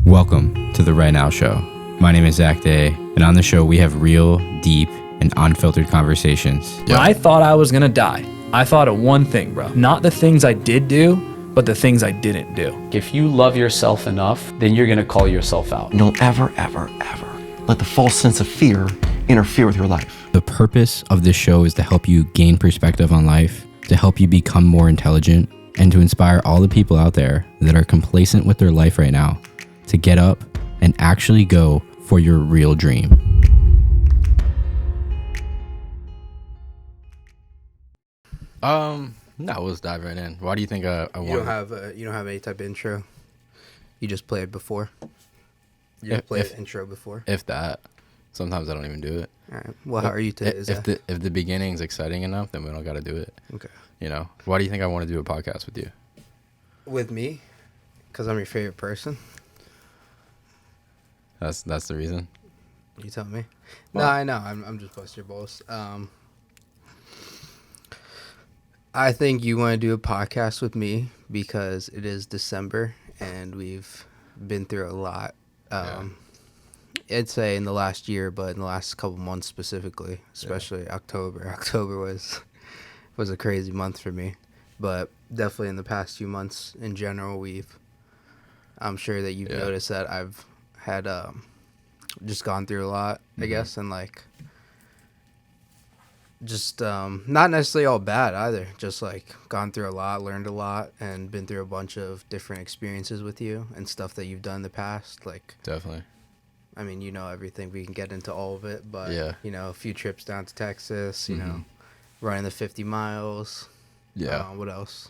Welcome to the Right Now Show. My name is Zach Day, and on the show we have real, deep, and unfiltered conversations. When I thought I was gonna die, I thought of one thing, bro. Not the things I did do, but the things I didn't do. If you love yourself enough, then you're gonna call yourself out. Don't ever let the false sense of fear interfere with your life. The purpose of this show is to help you gain perspective on life, to help you become more intelligent, and to inspire all the people out there that are complacent with their life right now to get up and actually go for your real dream. No, let's dive right in. Why do you think I want? You don't have any type of intro. You just played before. You just played an intro before. If that, sometimes I don't even do it. All right. Well, how are you today? If the beginning's exciting enough, then we don't got to do it. Okay. You know, why do you think I want to do a podcast with you? With me, because I'm your favorite person. That's the reason. You tell me. Well, No, I know. I'm just busting your balls. I think you want to do a podcast with me because it is December and we've been through a lot. I'd say in the last year, but in the last couple months specifically, especially October. October was a crazy month for me, but definitely in the past few months in general, I'm sure that you've noticed that I've had just gone through a lot, I guess, and like just not necessarily all bad either, just like gone through a lot, learned a lot, and been through a bunch of different experiences with you and stuff that you've done in the past. Like, definitely. I mean, you know everything. We can get into all of it, but yeah, a few trips down to Texas, you know, running the 50 miles. Yeah. What else?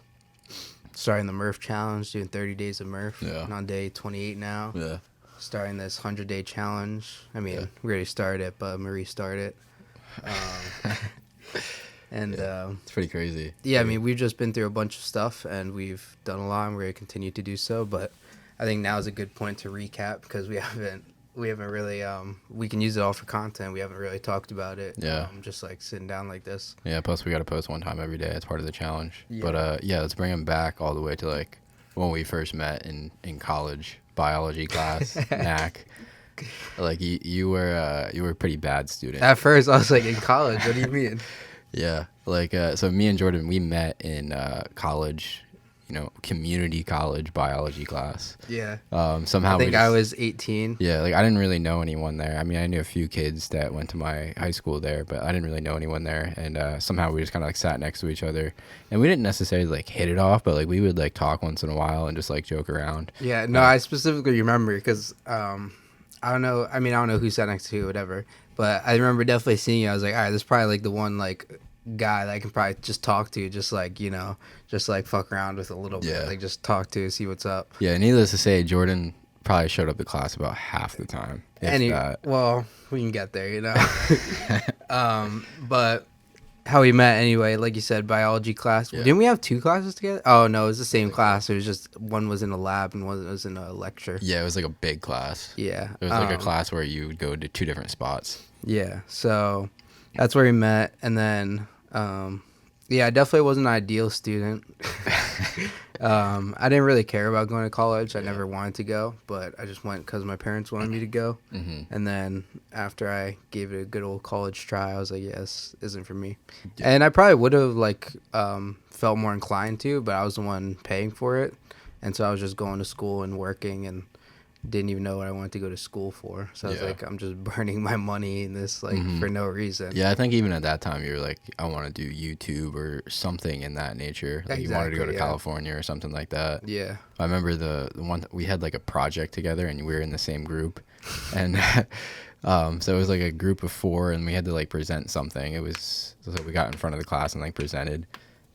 Starting the Murph challenge, doing 30 days of Murph. Yeah. On day 28 now. Yeah. Starting this 100-day challenge. I mean, we already started it, but Marie started it. It's pretty crazy. Yeah, I mean, we've just been through a bunch of stuff, and we've done a lot, and we're going to continue to do so. But I think now is a good point to recap because we haven't really, we can use it all for content. We haven't really talked about it. Yeah. Just like sitting down like this. Yeah, plus we got to post one time every day. It's part of the challenge. Yeah. But let's bring him back all the way to like when we first met in college, biology class, NAC. Like you were a pretty bad student. At first, I was like, in college? What do you mean? Yeah. Like, so me and Jordan, we met in college, community college biology class. Yeah. Somehow I think I was 18. Yeah, like I didn't really know anyone there. I mean, I knew a few kids that went to my high school there, but I didn't really know anyone there. And somehow we just kind of like sat next to each other, and we didn't necessarily like hit it off, but like we would like talk once in a while and just like joke around. Yeah. No, I specifically remember because I don't know. I mean, I don't know who sat next to you, whatever. But I remember definitely seeing you. I was like, all right, this is probably like the one like guy that I can probably just talk to, just like just like fuck around with a little bit, like just talk to, see what's up. Yeah. Needless to say, Jordan probably showed up to class about half the time. Well, we can get there, But how we met anyway, like you said, biology class. Yeah. Didn't we have two classes together? Oh no, it was the same class. It was just one was in a lab and one was in a lecture. Yeah, it was like a big class. Yeah. It was like a class where you would go to two different spots. Yeah. So that's where we met, and then I definitely wasn't an ideal student. I didn't really care about going to college. I never wanted to go, but I just went because my parents wanted me to go. And then after I gave it a good old college try, I was like, yes, isn't for me. Yeah. And I probably would have like felt more inclined to, but I was the one paying for it. And so I was just going to school and working and didn't even know what I wanted to go to school for. So I was like, I'm just burning my money in this like for no reason. Yeah, I think even at that time you were like, I want to do YouTube or something in that nature. Like you wanted to go to California or something like that. Yeah. I remember the one we had like a project together and we were in the same group. And so it was like a group of 4 and we had to like present something. It was like we got in front of the class and like presented.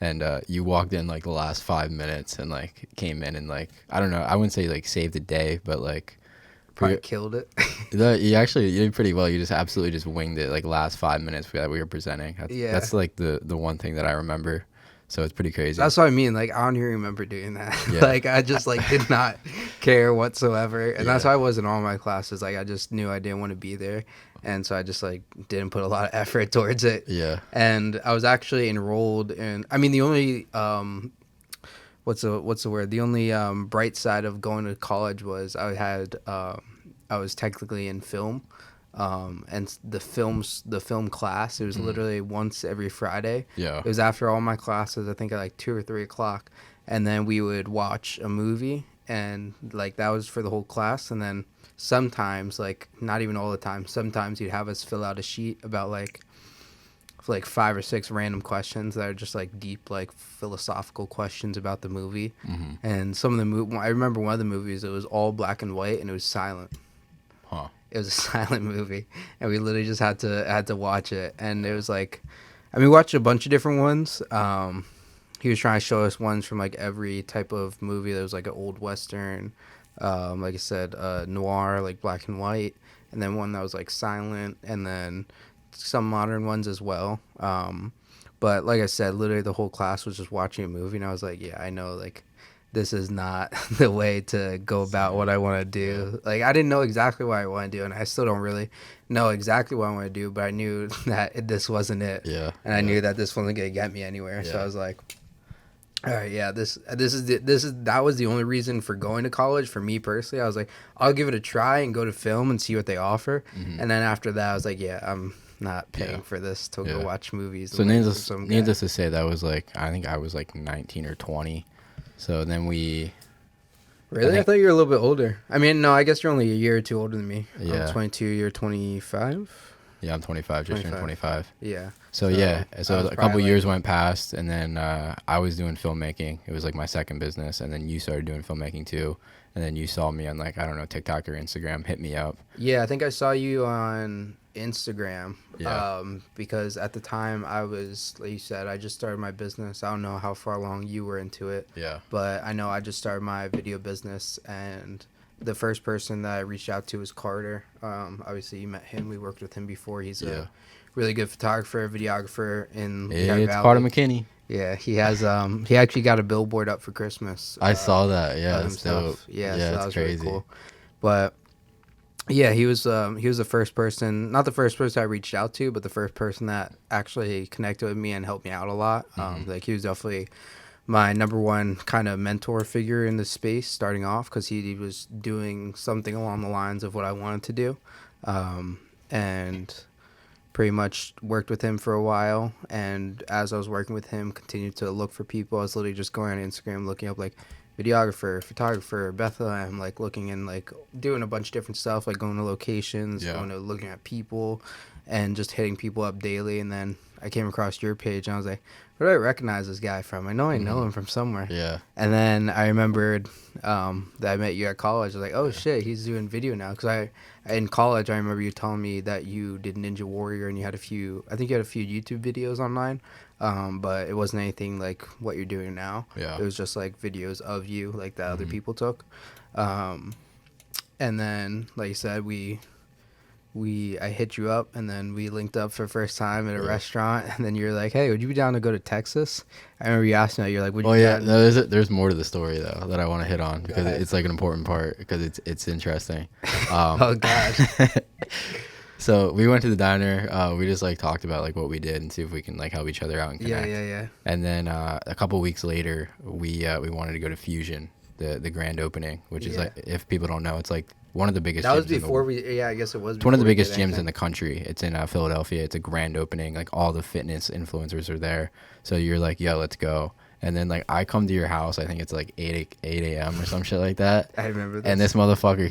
And you walked in like the last 5 minutes and like came in and like, I don't know, I wouldn't say like saved the day, but like probably killed it. You did pretty well. You just absolutely just winged it like last 5 minutes that we were presenting. That's like the one thing that I remember. So it's pretty crazy. That's what I mean. Like, I don't even remember doing that. Yeah. Like, I just, like, did not care whatsoever. And that's why I was in all my classes. Like, I just knew I didn't want to be there. And so I just, like, didn't put a lot of effort towards it. Yeah. And I was actually enrolled in, I mean, the only what's the word? The only bright side of going to college was I was technically in film, and the film class. It was literally once every Friday. Yeah. It was after all my classes. I think at like 2 or 3 o'clock, and then we would watch a movie, and like that was for the whole class. And then sometimes, like not even all the time, sometimes you'd have us fill out a sheet about like 5 or 6 random questions that are just like deep, like philosophical questions about the movie. And some of the I remember one of the movies, it was all black and white and it was silent. Huh. It was a silent movie, and we literally just had to watch it. And it was like, I mean, we watched a bunch of different ones. He was trying to show us ones from like every type of movie. There was like an old Western, like I said, noir, like black and white, and then one that was like silent, and then some modern ones as well. But like I said, literally the whole class was just watching a movie, and I was like, yeah, I know, like this is not the way to go about what I want to do. Like I didn't know exactly what I want to do, and I still don't really know exactly what I want to do, but I knew that this wasn't it. Yeah. And I knew that this wasn't gonna get me anywhere. So I was like, all right, yeah, that was the only reason for going to college for me personally. I was like, I'll give it a try and go to film and see what they offer. And then after that, I was like, yeah, I'm not paying for this to go watch movies. So needless to say, that was like, I think I was like 19 or 20. So then we... Really? I thought you were a little bit older. I mean, no, I guess you're only a year or two older than me. Yeah. I'm 22, you're 25? Yeah, I'm 25, just turned 25. Yeah. So a couple years went past, and then I was doing filmmaking. It was like my second business, and then you started doing filmmaking too. And then you saw me on like, I don't know, TikTok or Instagram, hit me up. Yeah, I think I saw you on Instagram. Yeah. Because at the time I was, like you said, I just started my business. I don't know how far along you were into it. Yeah. But I know I just started my video business, and the first person that I reached out to was Carter. Obviously you met him. We worked with him before. He's a really good photographer, videographer in Lehigh It's Valley. Carter McKinney. Yeah, he has. He actually got a billboard up for Christmas. I saw that. Yeah, that's dope. Yeah, yeah, so that it's was crazy. really cool. But yeah, he was the first person, not the first person I reached out to, but the first person that actually connected with me and helped me out a lot. Like he was definitely my number one kind of mentor figure in the space starting off, because he was doing something along the lines of what I wanted to do, and pretty much worked with him for a while. And as I was working with him, continued to look for people. I was literally just going on Instagram looking up like videographer, photographer, Bethlehem, like looking and like doing a bunch of different stuff, like going to locations, going to looking at people, and just hitting people up daily. And then I came across your page, and I was like, where do I recognize this guy from? I know him from somewhere. Yeah. And then I remembered that I met you at college. I was like, oh shit, he's doing video now. Because in college, I remember you telling me that you did Ninja Warrior, and you had a few YouTube videos online. But it wasn't anything like what you're doing now. Yeah. It was just like videos of you, like that other people took. And then, like you said, I hit you up, and then we linked up for the first time at a restaurant, and then you're like, hey, would you be down to go to Texas? I remember you asking that. You're like, would you be down? No, there's more to the story though that I want to hit on, because it's like an important part, because it's interesting. Oh God. So we went to the diner. We just like talked about like what we did and see if we can like help each other out and connect. Yeah. And then a couple weeks later, we wanted to go to Fusion, the grand opening, which is like, if people don't know, it's like one of the biggest. That was gyms before I guess it was. It's one of the biggest gyms in the country. It's in Philadelphia. It's a grand opening. Like all the fitness influencers are there. So you're like, yo, let's go. And then like I come to your house. I think it's like 8 a.m. or some shit like that. I remember this. And this motherfucker,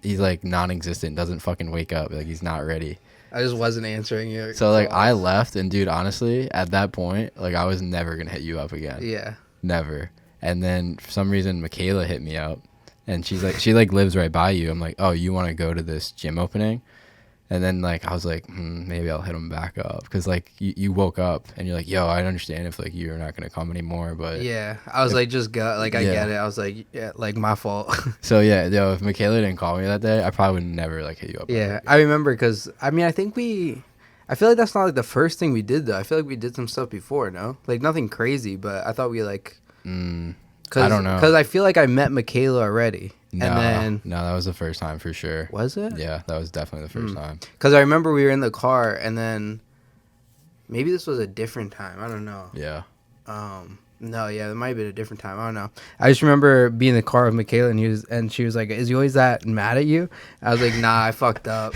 he's like non-existent. Doesn't fucking wake up. Like he's not ready. I just wasn't answering you. So like I left, and dude, honestly, at that point, like I was never gonna hit you up again. Yeah. Never. And then for some reason, Michaela hit me up, and she lives right by you. I'm like, oh, you want to go to this gym opening? And then like I was like, maybe I'll hit him back up, because like you woke up and you're like, yo, I understand if like you're not gonna come anymore, but yeah, I was like, just go, like I get it. I was like, yeah, like my fault. So yeah, yo, if Michaela didn't call me that day, I probably would never like hit you up. Yeah, I remember, because I mean, I feel like that's not like the first thing we did though. I feel like we did some stuff before, no, like nothing crazy, but I thought we like. I don't know, because I feel like I met Michaela already. No, and then no, that was the first time for sure. Was it? Yeah, that was definitely the first time. Because I remember we were in the car, and then maybe this was a different time. I don't know. Yeah. No, yeah, it might have been a different time. I don't know. I just remember being in the car with Michaela, and she was like, "Is he always that mad at you?" I was like, "Nah, I fucked up."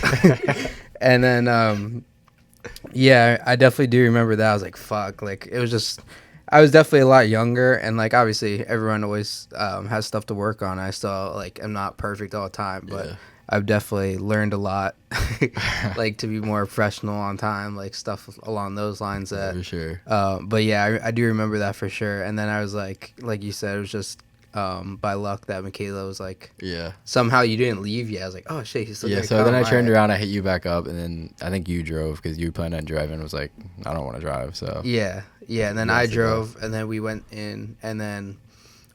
And then, yeah, I definitely do remember that. I was like, "Fuck!" Like it was just, I was definitely a lot younger, and like obviously everyone always has stuff to work on. I still like am not perfect all the time, but Yeah. I've definitely learned a lot, like to be more professional on time, like stuff along those lines. That For sure. but yeah, I do remember that for sure. And then I was like you said, it was just by luck that Michaela was like, Yeah. somehow you didn't leave yet. I was like, oh shit, he's still Yeah, gonna so then I come. turned Alright. around, I hit you back up, and then I think you drove because you planned on driving. And was like, I don't want to drive, so Yeah, and then Yeah, I so drove, and then we went in, and then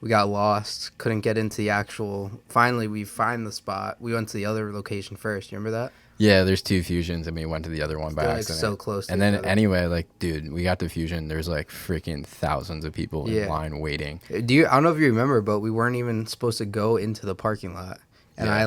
we got lost, couldn't get into the actual. Finally, we find the spot. We went to the other location first. You remember that? yeah. There's two fusions, and we went to the other one by They're like accident. so close to And each then other. anyway, like, dude, we got to fusion. There's like freaking thousands of people in Yeah. line waiting. Do you? I don't know if you remember, but we weren't even supposed to go into the parking lot, and Yeah. I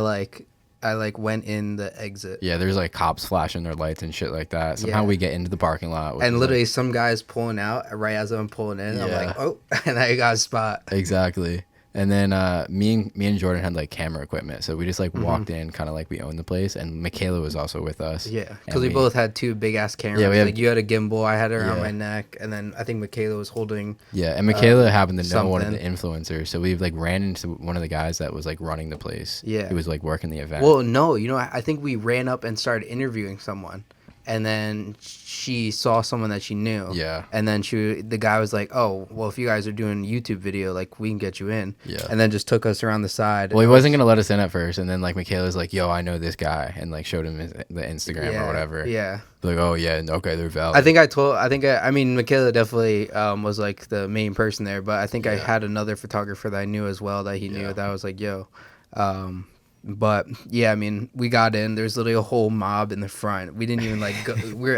went in the exit. Yeah, there's like cops flashing their lights and shit like that. Somehow Yeah. we get into the parking lot, which And is, literally, like, some guys pulling out right as I'm pulling in. I'm Yeah. like, oh, and I got a spot. exactly. And then me and Jordan had like camera equipment, so we just like walked in, kind of like we owned the place. And Michaela was also with us. Yeah, And because we both had two big ass cameras. Yeah, we have- like you had a gimbal, I had it around Yeah. my neck, and then I think Michaela was holding. Yeah, and Michaela happened to know one of the something. influencers, so we like ran into one of the guys that was like running the place. Yeah. he was like working the event. Well, no, I think we ran up and started interviewing someone, and then she saw someone that she knew. Yeah. And then the guy was like, "Oh, well, if you guys are doing a YouTube video, like we can get you in." Yeah. And then just took us around the side. Well, he wasn't gonna let us in at first, and then like Michaela was like, "Yo, I know this guy," and like showed him the Instagram Yeah, or whatever. Yeah. Like, oh yeah, okay, they're valid. I mean, Michaela definitely was like the main person there, but I think I Yeah. had another photographer that I knew as well that he knew Yeah. that I was like, yo. But yeah, I mean, we got in. There's literally a whole mob in the front. We didn't even like go.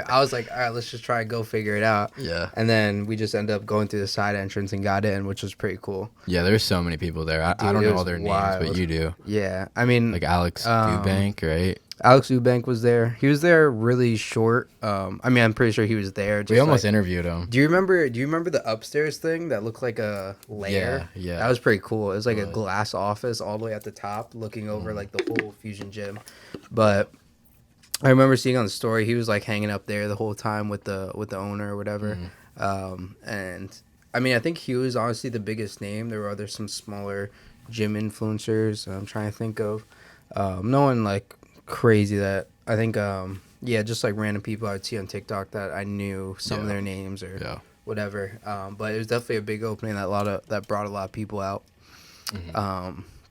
I was like, all right, let's just try and go figure it out. Yeah. And then we just ended up going through the side entrance and got in, which was pretty cool. Yeah, there's so many people there. I Dude, don't it know was all their wild. names, but you do. Yeah, I mean, Like Alex Um, Eubank, right? Alex Eubank was there. He was there really short. I mean, I'm pretty sure he was there. We just, almost like- interviewed him. Do you remember the upstairs thing that looked like a lair? Yeah, yeah. That was pretty cool. It was like a was. glass office all the way at the top, looking over like the whole Fusion gym. But I remember seeing on the story he was like hanging up there the whole time with the owner or whatever. And I mean, I think he was honestly the biggest name. There were some smaller gym influencers. I'm trying to think of no one like crazy that I think yeah, just like random people I'd see on TikTok that I knew some of Yeah. their names or Yeah. whatever. But it was definitely a big opening that brought a lot of people out.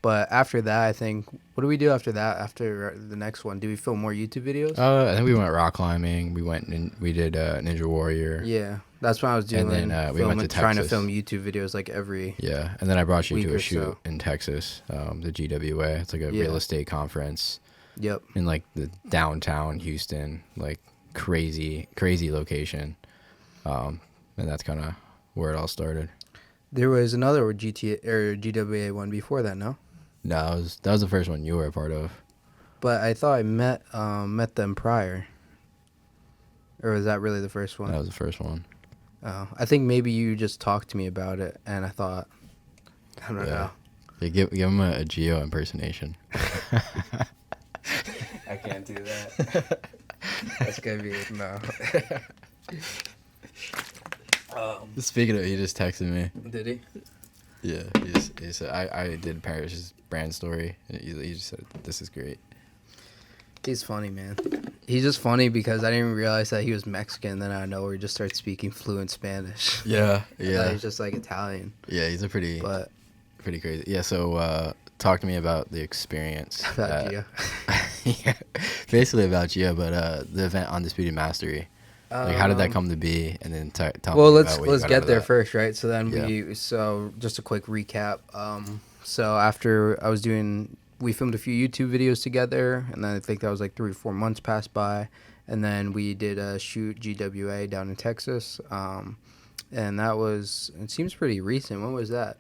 But after that, I think, what do we do after that? After the next one, do we film more YouTube videos? I think we went rock climbing. We went and we did Ninja Warrior. Yeah, that's what I was doing. And then, we went to trying to Texas. film YouTube videos like every. Yeah, and then I brought you Week to or a shoot so. in Texas, the GWA. It's like a Yeah. real estate conference Yep. in like the downtown Houston, like crazy location. And that's kind of where it all started. There was another GWA one before that, no? No, that was the first one you were a part of. But I thought I met them prior. Or was that really the first one? That was the first one. Oh, I think maybe you just talked to me about it, and I thought, I don't know. Yeah, give him a Geo impersonation. I can't do that. That's gonna be no. Speaking of, he just texted me. Did he? Yeah, he said I did Parrish's brand story. And he just said this is great. He's funny, man. He's just funny because I didn't even realize that he was Mexican. Then I know where he just starts speaking fluent Spanish. Yeah, I thought he's just like Italian. Yeah, he's a pretty crazy. Yeah, so talk to me about the experience. About Gio. Yeah, basically about Gio, but the event Undisputed Mastery. Like, how did that come to be? And then tell Well, me let's about what you got out get of there that. first, right? So then Yeah. so just a quick recap. So after we filmed a few YouTube videos together, and then I think that was like 3 or 4 months passed by, and then we did a shoot GWA down in Texas, and it seems pretty recent. When was that?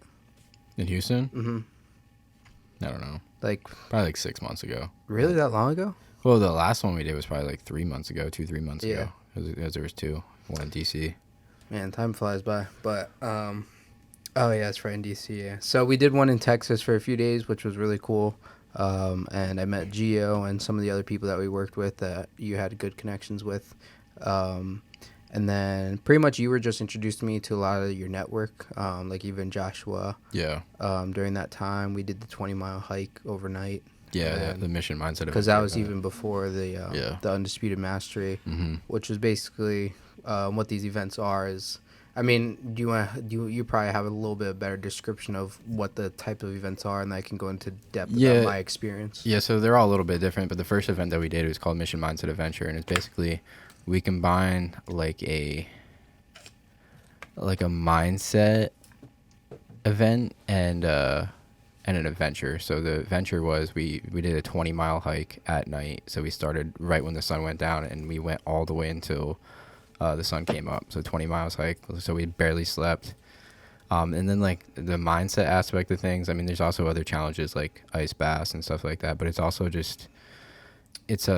In Houston? Mm-hmm. I don't know. Like Probably like 6 months ago. really that long ago? Well, the last one we did was probably like 3 months ago, 3 months Yeah. ago. Because there was 2, one in DC. Man, time flies by. But Oh yeah, it's right in DC. Yeah. So we did one in Texas for a few days, which was really cool. And I met Gio and some of the other people that we worked with that you had good connections with. And then pretty much you were just introduced me to a lot of your network, like even Joshua. Yeah. During that time, we did the 20-mile hike overnight. Yeah, the mission mindset. Because that was even before the Undisputed Mastery, Mm-hmm. which is basically what these events are. Is I mean, you probably have a little bit better description of what the type of events are, and I can go into depth about my experience. Yeah, so they're all a little bit different, but the first event that we did was called Mission Mindset Adventure, and it's basically we combine like a mindset event and an adventure. So the adventure was we did a 20-mile hike at night. So we started right when the sun went down, and we went all the way until the sun came up. So 20 miles hike. So we barely slept. And then like the mindset aspect of things. I mean, there's also other challenges like ice baths and stuff like that. But it's also just it's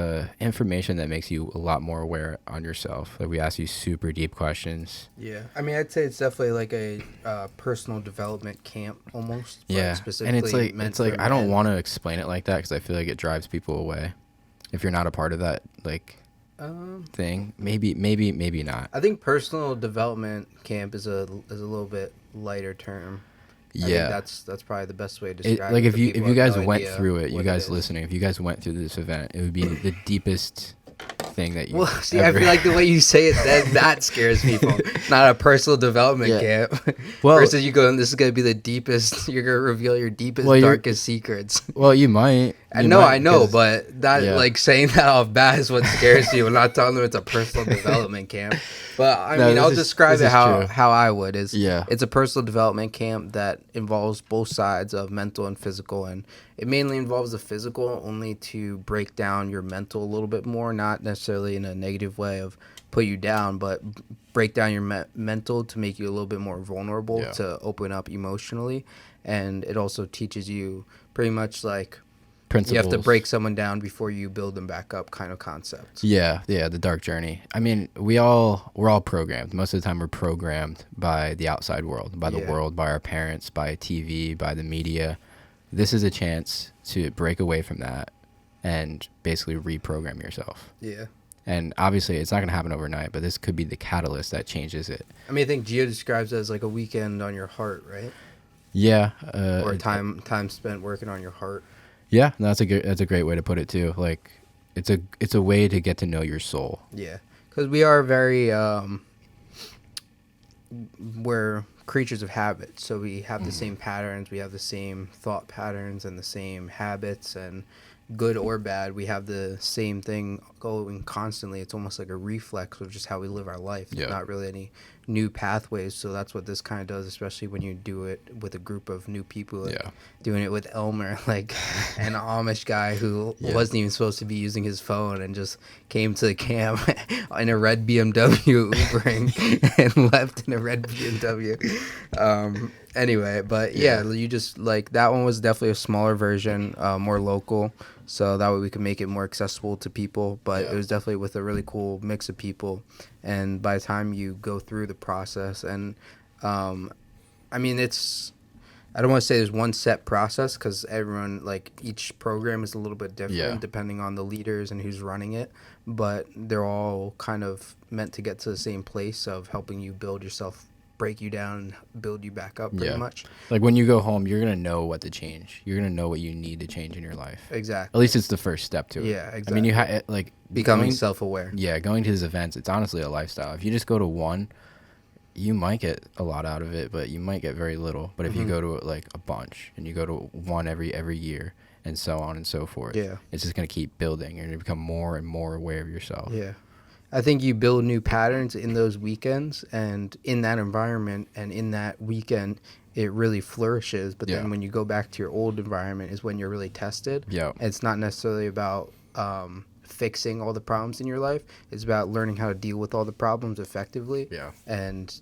information that makes you a lot more aware on yourself. Like we ask you super deep questions. Yeah, I mean, I'd say it's definitely like a personal development camp almost. Yeah, specifically and it's like I don't want to explain it like that because I feel like it drives people away. If you're not a part of that like thing, maybe not. I think personal development camp is a little bit lighter term. I think Yeah, that's probably the best way to describe it. like if for you people if you who have guys no went idea through it, you what guys is. listening, if you guys went through this event, it would be the deepest thing that you. Well, see, I feel like the way you say it, that scares people. Not a personal development camp. Well- versus you going, this is gonna be the deepest. You're gonna reveal your deepest, Well, you're- darkest secrets. Well, you might. I You know, might, I know, 'cause- but that yeah. like saying that off bat is what scares you. I'm not telling them it's a personal development camp, but I No, mean, this I'll is- describe this it is true. how I would. Is Yeah. it's a personal development camp that involves both sides of mental and physical, and it mainly involves the physical only to break down your mental a little bit more, not necessarily in a negative way of put you down, but break down your mental to make you a little bit more vulnerable Yeah. to open up emotionally, and it also teaches you pretty much like. principles. You have to break someone down before you build them back up kind of concept. Yeah, the dark journey. I mean, we're all programmed. Most of the time we're programmed by the outside world, by the world, by our parents, by TV, by the media. This is a chance to break away from that and basically reprogram yourself. Yeah. And obviously it's not going to happen overnight, but this could be the catalyst that changes it. I mean, I think Gio describes it as like a weekend on your heart, right? Yeah. Or time spent working on your heart. Yeah, that's a great way to put it too. Like it's a way to get to know your soul. Yeah. Because we are very, we're creatures of habit. So we have the same patterns, we have the same thought patterns and the same habits, and good or bad, we have the same thing going constantly. It's almost like a reflex of just how we live our life. Yeah. There's not really any new pathways. So that's what this kind of does, especially when you do it with a group of new people. Like Yeah. doing it with Elmer, like an Amish guy who wasn't even supposed to be using his phone and just came to the camp in a red BMW Ubering and left in a red BMW. Anyway, but yeah, you just like that one was definitely a smaller version, more local. So that way we could make it more accessible to people. But it was definitely with a really cool mix of people. And by the time you go through the process, and I mean, I don't want to say there's one set process because everyone, like each program is a little bit different depending on the leaders and who's running it. But they're all kind of meant to get to the same place of helping you build yourself, break you down, and build you back up pretty much. Like when you go home, you're going to know what to change. You're going to know what you need to change in your life. Exactly. At least it's the first step to it. Yeah, exactly. I mean, you like Becoming going- self-aware. Yeah, going to these events, it's honestly a lifestyle. If you just go to one, you might get a lot out of it, but you might get very little. But if you go to it like a bunch and you go to one every year and so on and so forth, it's just going to keep building. You're going to become more and more aware of yourself. Yeah. I think you build new patterns in those weekends and in that environment, and in that weekend it really flourishes. But then when you go back to your old environment is when you're really tested. Yeah. It's not necessarily about fixing all the problems in your life. It's about learning how to deal with all the problems effectively. Yeah. And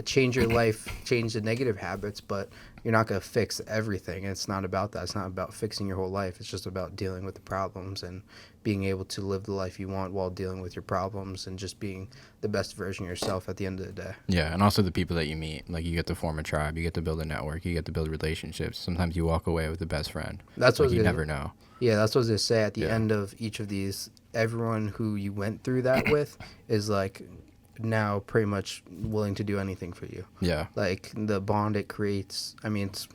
change your life, change the negative habits, but you're not going to fix everything. It's not about that. It's not about fixing your whole life. It's just about dealing with the problems and being able to live the life you want while dealing with your problems and just being the best version of yourself at the end of the day. Yeah, and also the people that you meet. Like, you get to form a tribe, you get to build a network, you get to build relationships. Sometimes you walk away with the best friend. That's what you never know. Yeah, that's what I was going to say. At the Yeah. end of each of these, everyone who you went through that with is like now pretty much willing to do anything for you. Yeah. Like the bond it creates, I mean, it's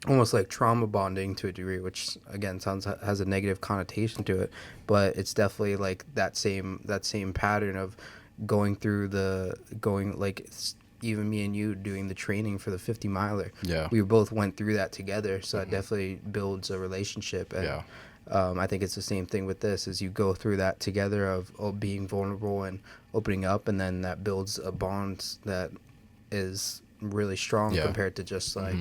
almost like trauma bonding to a degree, which again has a negative connotation to it, but it's definitely like that same pattern of going even me and you doing the training for the 50 miler. Yeah. We both went through that together, so it definitely builds a relationship. And Yeah. I think it's the same thing with this, is you go through that together of being vulnerable and opening up, and then that builds a bond that is really strong compared to just like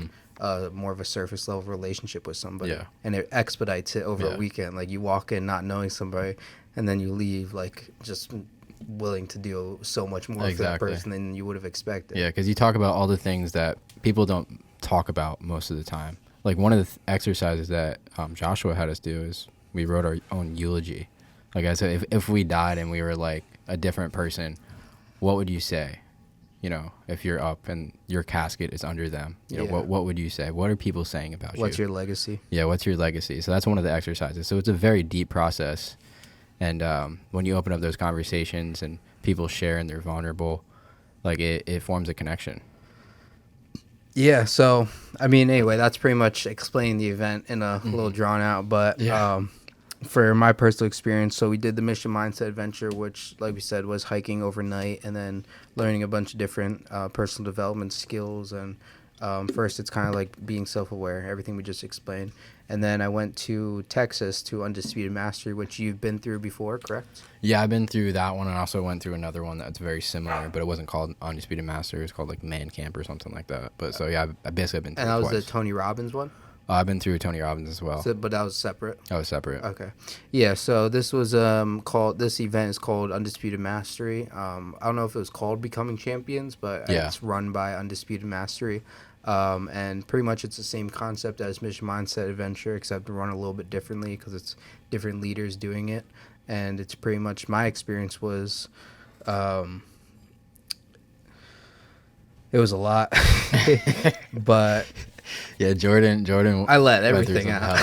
more of a surface level relationship with somebody. Yeah. And it expedites it over a weekend. Like you walk in not knowing somebody, and then you leave like just willing to do so much more for that person than you would have expected. Yeah, because you talk about all the things that people don't talk about most of the time. Like one of the exercises that Joshua had us do is we wrote our own eulogy. Like I said, if we died and we were like a different person, what would you say? You know, if you're up and your casket is under them, you know, what would you say? What are people saying about you? What's your legacy? Yeah, what's your legacy? So that's one of the exercises. So it's a very deep process. And when you open up those conversations and people share and they're vulnerable, like it forms a connection. Yeah, so, I mean, anyway, that's pretty much explaining the event in a little drawn out. But for my personal experience, so we did the Mission Mindset Adventure, which, like we said, was hiking overnight and then learning a bunch of different personal development skills. And first, it's kind of like being self-aware, everything we just explained. And then I went to Texas to Undisputed Mastery, which you've been through before, correct? Yeah, I've been through that one. I also went through another one that's very similar, but it wasn't called Undisputed Master. It was called like Man Camp or something like that. But so yeah, I basically been through And that it was twice. the Tony Robbins one? I've been through Tony Robbins as well. So, but that was separate? That was separate. Okay. Yeah, so this was this event is called Undisputed Mastery. I don't know if it was called Becoming Champions, but it's run by Undisputed Mastery. And pretty much it's the same concept as Mission Mindset Adventure, except run a little bit differently because it's different leaders doing it. And it's pretty much, my experience was, it was a lot, but Yeah, Jordan. I let went through everything some out.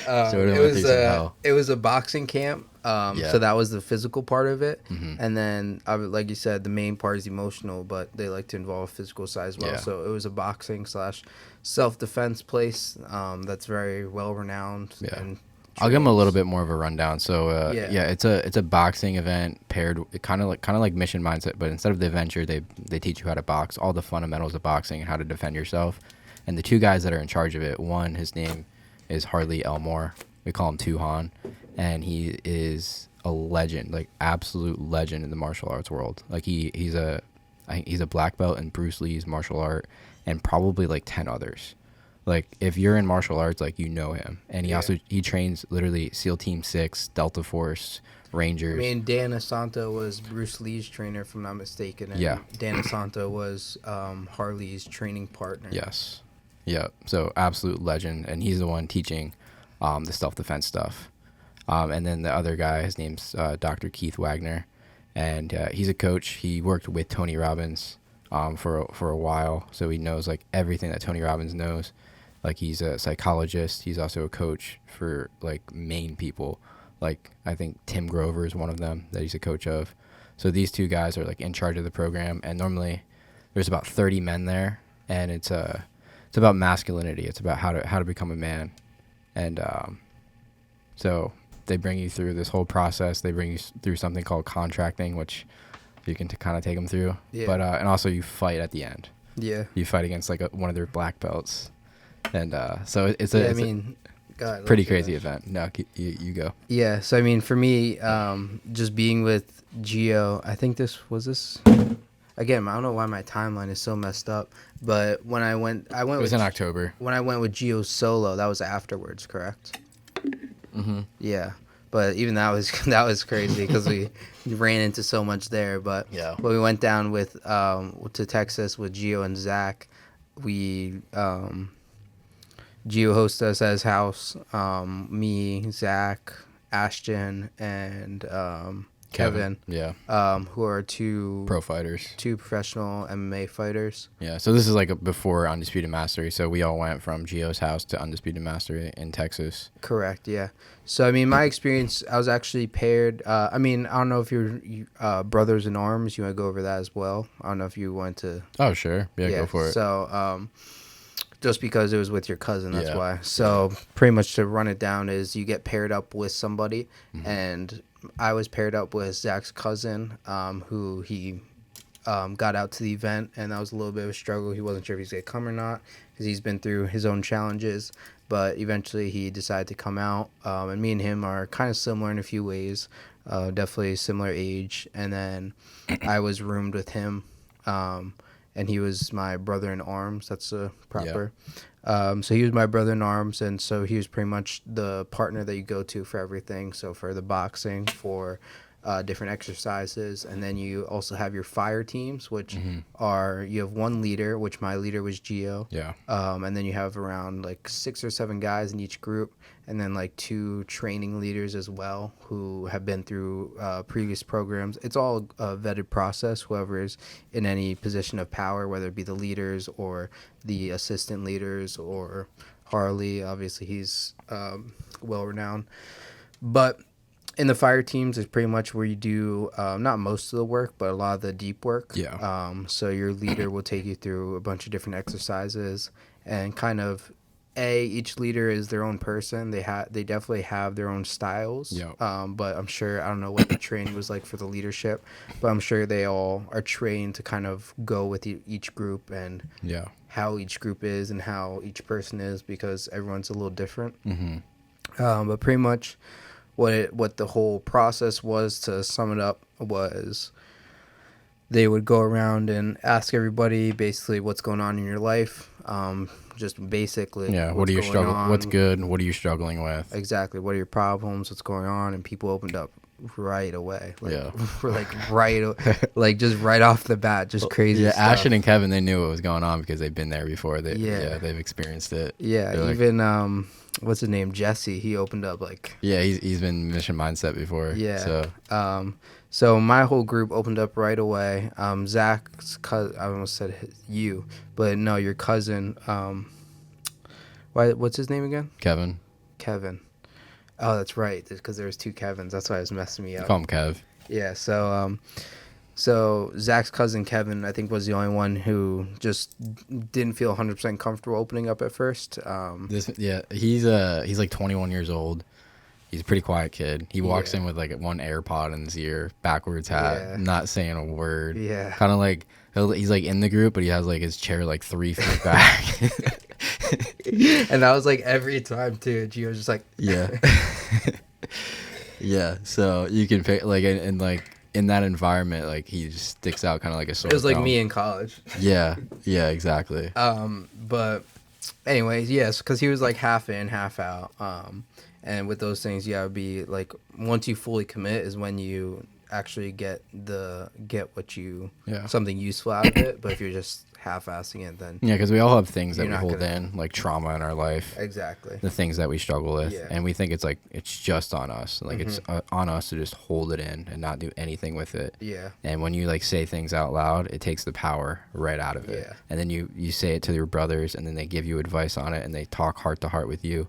hell. Jordan went through some hell. It was a boxing camp. So that was the physical part of it. And then, like you said, the main part is emotional, but they like to involve physical side as well. Yeah. So it was a boxing / self-defense place that's very well-renowned. Yeah. And I'll give them a little bit more of a rundown. So Yeah. it's a boxing event paired kind of like Mission Mindset, but instead of the adventure, they teach you how to box, all the fundamentals of boxing and how to defend yourself. And the two guys that are in charge of it, one, his name is Harley Elmore. We call him Tuhan, and he is a legend, like absolute legend in the martial arts world. Like he's a black belt in Bruce Lee's martial art and probably like 10 others. Like if you're in martial arts, like you know him. And he trains literally SEAL Team 6, Delta Force, Rangers. I mean, Dan Asante was Bruce Lee's trainer, if I'm not mistaken. And Dan Asante was Harley's training partner. Yes. Yeah. So absolute legend. And he's the one teaching the self-defense stuff. And then the other guy, his name's Dr. Keith Wagner. And he's a coach. He worked with Tony Robbins for a while. So he knows like everything that Tony Robbins knows. Like he's a psychologist. He's also a coach for like main people. Like I think Tim Grover is one of them that he's a coach of. So these two guys are like in charge of the program. And normally there's about 30 men there. And it's about masculinity. It's about how to become a man. And so they bring you through this whole process. They bring you through something called contracting, which you can kind of take them through. Yeah. But and also you fight at the end. Yeah. You fight against like one of their black belts. And so it's God, pretty crazy event. No, you go. Yeah, so I mean, for me, just being with Gio, I think this. Again, I don't know why my timeline is so messed up, but when I went. It was in October. When I went with Gio solo, that was afterwards, correct? Mm-hmm. Yeah, but even that was crazy because we ran into so much there. But Yeah. when we went down with to Texas with Gio and Zach, we Gio hosted us at his house. Me, Zach, Ashton, and Kevin. Yeah. Who are two Pro fighters. professional MMA fighters. Yeah. So this is like before Undisputed Mastery. So we all went from Gio's house to Undisputed Mastery in Texas. Correct. Yeah. So I mean, my experience, I was actually paired. I mean, I don't know if you're brothers in arms. You want to go over that as well? I don't know if you want to. Oh, sure. Yeah, go for it. So just because it was with your cousin, that's Yeah. why. So pretty much to run it down is you get paired up with somebody, and I was paired up with Zach's cousin, who he got out to the event, and that was a little bit of a struggle. He wasn't sure if he's going to come or not because he's been through his own challenges, but eventually he decided to come out, and me and him are kind of similar in a few ways, definitely similar age, and then I was roomed with him, and he was my brother in arms. That's a proper. So he was my brother in arms, and so he was pretty much the partner that you go to for everything. So for the boxing, for different exercises, and then you also have your fire teams, which are, you have one leader, which my leader was Gio. Yeah. And then you have around like 6 or 7 guys in each group, and then like 2 training leaders as well who have been through previous programs. It's all a vetted process, whoever is in any position of power, whether it be the leaders or the assistant leaders, or Harley, obviously he's well renowned. But in the fire teams is pretty much where you do not most of the work, but a lot of the deep work. Yeah. So your leader will take you through a bunch of different exercises, and kind of each leader is their own person. They definitely have their own styles. Yeah. But I'm sure, I don't know what the training was like for the leadership, but I'm sure they all are trained to kind of go with each group and Yeah. how each group is and how each person is, because everyone's a little different. But pretty much what the whole process was, to sum it up, was they would go around and ask everybody basically what's going on in your life, just basically. Yeah. What are you struggling? What's good? What are you struggling with? Exactly. What are your problems? What's going on? And people opened up right away. Like, Yeah. we're like just right off the bat, just crazy. Yeah. stuff. Ashton and Kevin, they knew what was going on because they've been there before. Yeah. They've experienced it. Yeah. They're like, Even what's his name? Jesse. He opened up like. yeah, he's been Mission Mindset before. Yeah. So So my whole group opened up right away. Zach's cousin, I almost said you, but no, your cousin. What's his name again? Kevin. Kevin. Oh, that's right. Because there's 2 Kevins. That's why it was messing me up. Call him Kev. Yeah. So Zach's cousin Kevin, I think, was the only one who just didn't feel 100% comfortable opening up at first. He's like 21 years old. He's a pretty quiet kid. He walks in with like one AirPod in his ear, backwards hat, not saying a word. Yeah. Kind of like he's like in the group, but he has like his chair like 3 feet back. And that was like every time too. Gio was just like, Yeah. Yeah. So you can pick like, and like in that environment, like he just sticks out kind of like a sore it was like thumb. me in college. Yeah. Yeah. Exactly. But anyways, yes, because he was like half in, half out. And with those things, you gotta be like, once you fully commit is when you actually get what you something useful out of it. But if you're just half-assing it, then Yeah, because we all have things that You're we not hold gonna- in, like trauma in our life. exactly. The things that we struggle with, Yeah. and we think it's just on us, like it's on us to just hold it in and not do anything with it. Yeah. And when you like say things out loud, it takes the power right out of it. Yeah. And then you say it to your brothers, and then they give you advice on it, and they talk heart to heart with you.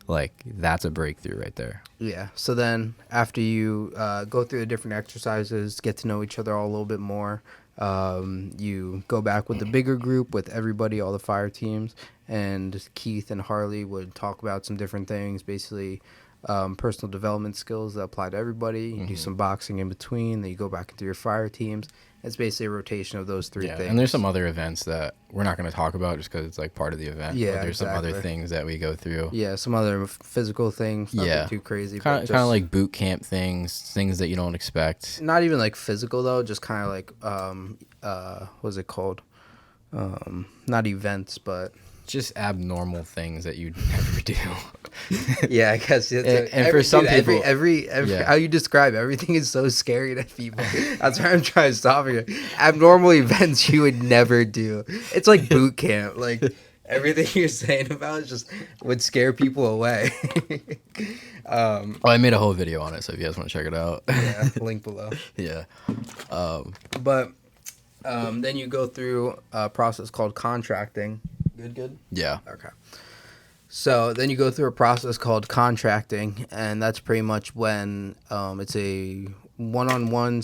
Like that's a breakthrough right there. Yeah. So then after you go through the different exercises, get to know each other all a little bit more, you go back with the bigger group with everybody, all the fire teams, and Keith and Harley would talk about some different things, basically personal development skills that apply to everybody. You do some boxing in between, then you go back into your fire teams. It's basically a rotation of those 3 things. And there's some other events that we're not going to talk about just because it's like part of the event. Yeah, but there's some other exactly. things that we go through. Yeah, some other physical things, nothing too crazy. Kind but of like boot camp things that you don't expect. not even like physical though, just kind of like what's it called? Not events, but just abnormal things that you'd never do. Yeah, I guess. And for some people, every yeah. how you describe everything is so scary to people. That's why I'm trying to stop here. Abnormal events you would never do. It's like boot camp. Like everything you're saying about just would scare people away. Oh, I made a whole video on it, so if you guys want to check it out. Yeah, link below. Yeah. But then you go through a process called contracting. Good. Yeah. Okay. So then you go through a process called contracting, and that's pretty much when it's a one-on-one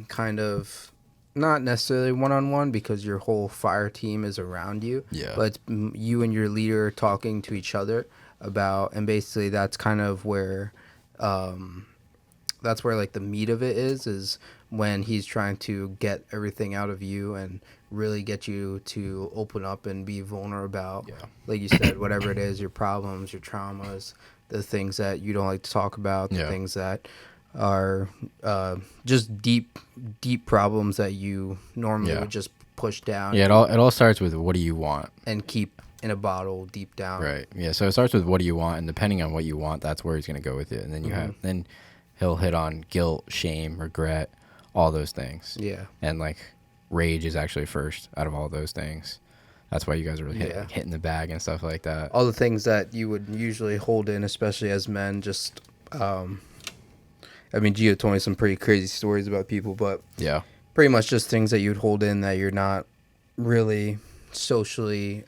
kind of, not necessarily one-on-one because your whole fire team is around you. Yeah. But it's you and your leader talking to each other about, and basically that's kind of where that's where like the meat of it is when he's trying to get everything out of you and really get you to open up and be vulnerable about, like you said, whatever it is, your problems, your traumas, the things that you don't like to talk about, the things that are just deep problems that you normally would just push down. Yeah, it all starts with what do you want? And keep in a bottle deep down. Right. Yeah, so it starts with what do you want, and depending on what you want, that's where he's going to go with it. And then then he'll hit on guilt, shame, regret, all those things. Yeah. And like rage is actually first out of all those things. That's why you guys are really hitting the bag and stuff like that. All the things that you would usually hold in, especially as men, just I mean, Gio told me some pretty crazy stories about people, but yeah, pretty much just things that you'd hold in that you're not really socially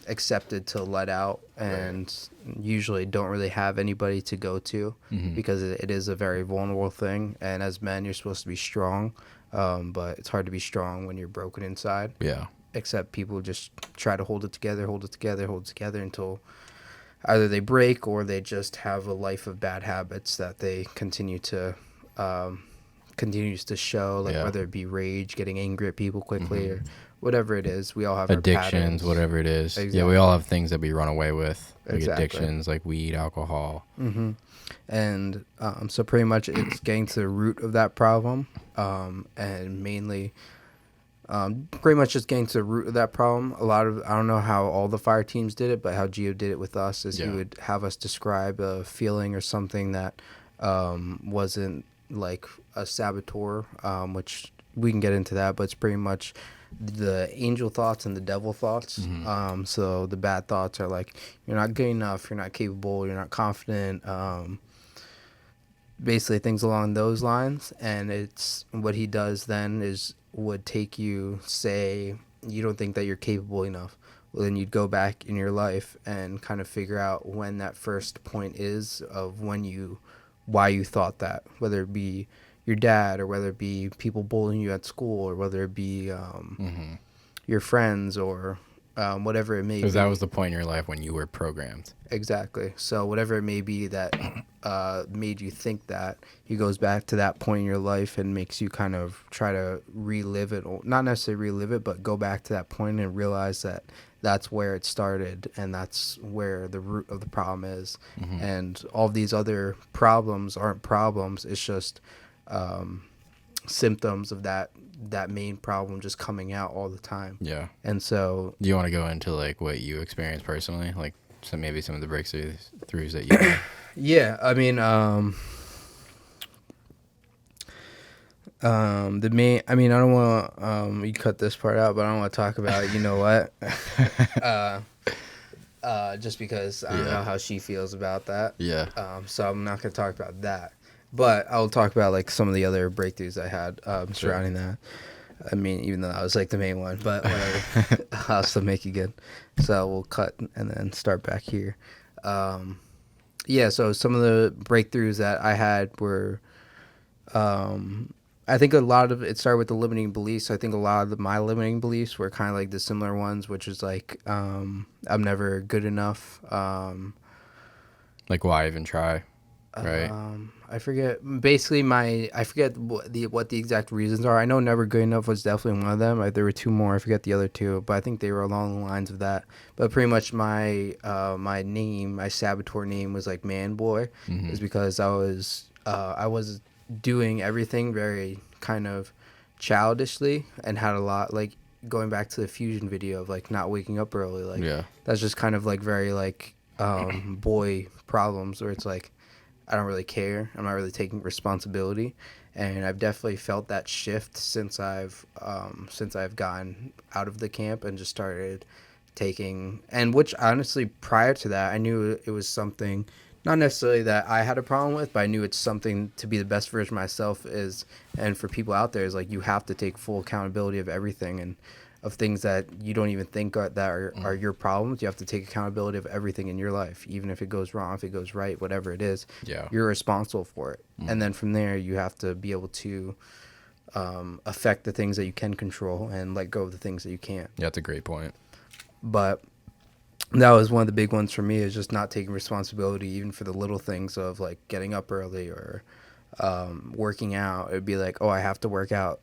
accepted to let out, and usually don't really have anybody to go to because it is a very vulnerable thing. And as men, you're supposed to be strong, but it's hard to be strong when you're broken inside. Yeah. Except people just try to hold it together until either they break or they just have a life of bad habits that they continues to show, like whether it be rage, getting angry at people quickly, or whatever it is. We all have addictions, whatever it is. Exactly. Yeah, we all have things that we run away with, like Exactly. addictions, like weed, alcohol. And so pretty much it's getting to the root of that problem, and mainly pretty much just getting to the root of that problem. I don't know how all the fire teams did it, but how Gio did it with us is he would have us describe a feeling or something that wasn't like a saboteur, which we can get into that, but it's pretty much the angel thoughts and the devil thoughts. So the bad thoughts are like, you're not good enough, you're not capable, you're not confident, basically things along those lines. And it's what he does then is would take you, say you don't think that you're capable enough, well then you'd go back in your life and kind of figure out when that first point is of why you thought that, whether it be your dad or whether it be people bullying you at school or whether it be your friends or whatever it may be. Because that was the point in your life when you were programmed. Exactly. So whatever it may be that made you think that, he goes back to that point in your life and makes you kind of try to relive it, or not necessarily relive it, but go back to that point and realize that that's where it started and that's where the root of the problem is. And all these other problems aren't problems. It's just symptoms of that main problem just coming out all the time. Yeah. And so Do you want to go into like what you experienced personally, like maybe some of the breakthroughs that you had? yeah, I mean the main, I mean, I don't want you cut this part out, but I don't want to talk about you know what just because I don't know how she feels about that. So I'm not gonna talk about that, but I'll talk about like some of the other breakthroughs I had surrounding that. I mean, even though that was like the main one, but whatever. I'll still make it good. So we'll cut and then start back here. So some of the breakthroughs that I had were, I think a lot of it started with the limiting beliefs. I think a lot of my limiting beliefs were kind of like the similar ones, which is like, I'm never good enough. Like why even try, right? I forget. Basically, I forget what the exact reasons are. I know never good enough was definitely one of them. There were two more. I forget the other two, but I think they were along the lines of that. But pretty much my my saboteur name was like Man Boy, is because I was doing everything very kind of childishly and had a lot like going back to the fusion video of like not waking up early, like Yeah. that's just kind of like very like boy problems where it's like I don't really care. I'm not really taking responsibility, and I've definitely felt that shift since I've gotten out of the camp and just started taking, and which honestly prior to that I knew it was something not necessarily that I had a problem with, but I knew it's something to be the best version of myself is, and for people out there is like you have to take full accountability of everything and of things that you don't even think are your problems. You have to take accountability of everything in your life, even if it goes wrong, if it goes right, whatever it is. Yeah. You're responsible for it, and then from there you have to be able to affect the things that you can control and let go of the things that you can't. Yeah, that's a great point. But that was one of the big ones for me, is just not taking responsibility even for the little things of like getting up early or working out. It'd be like, oh, I have to work out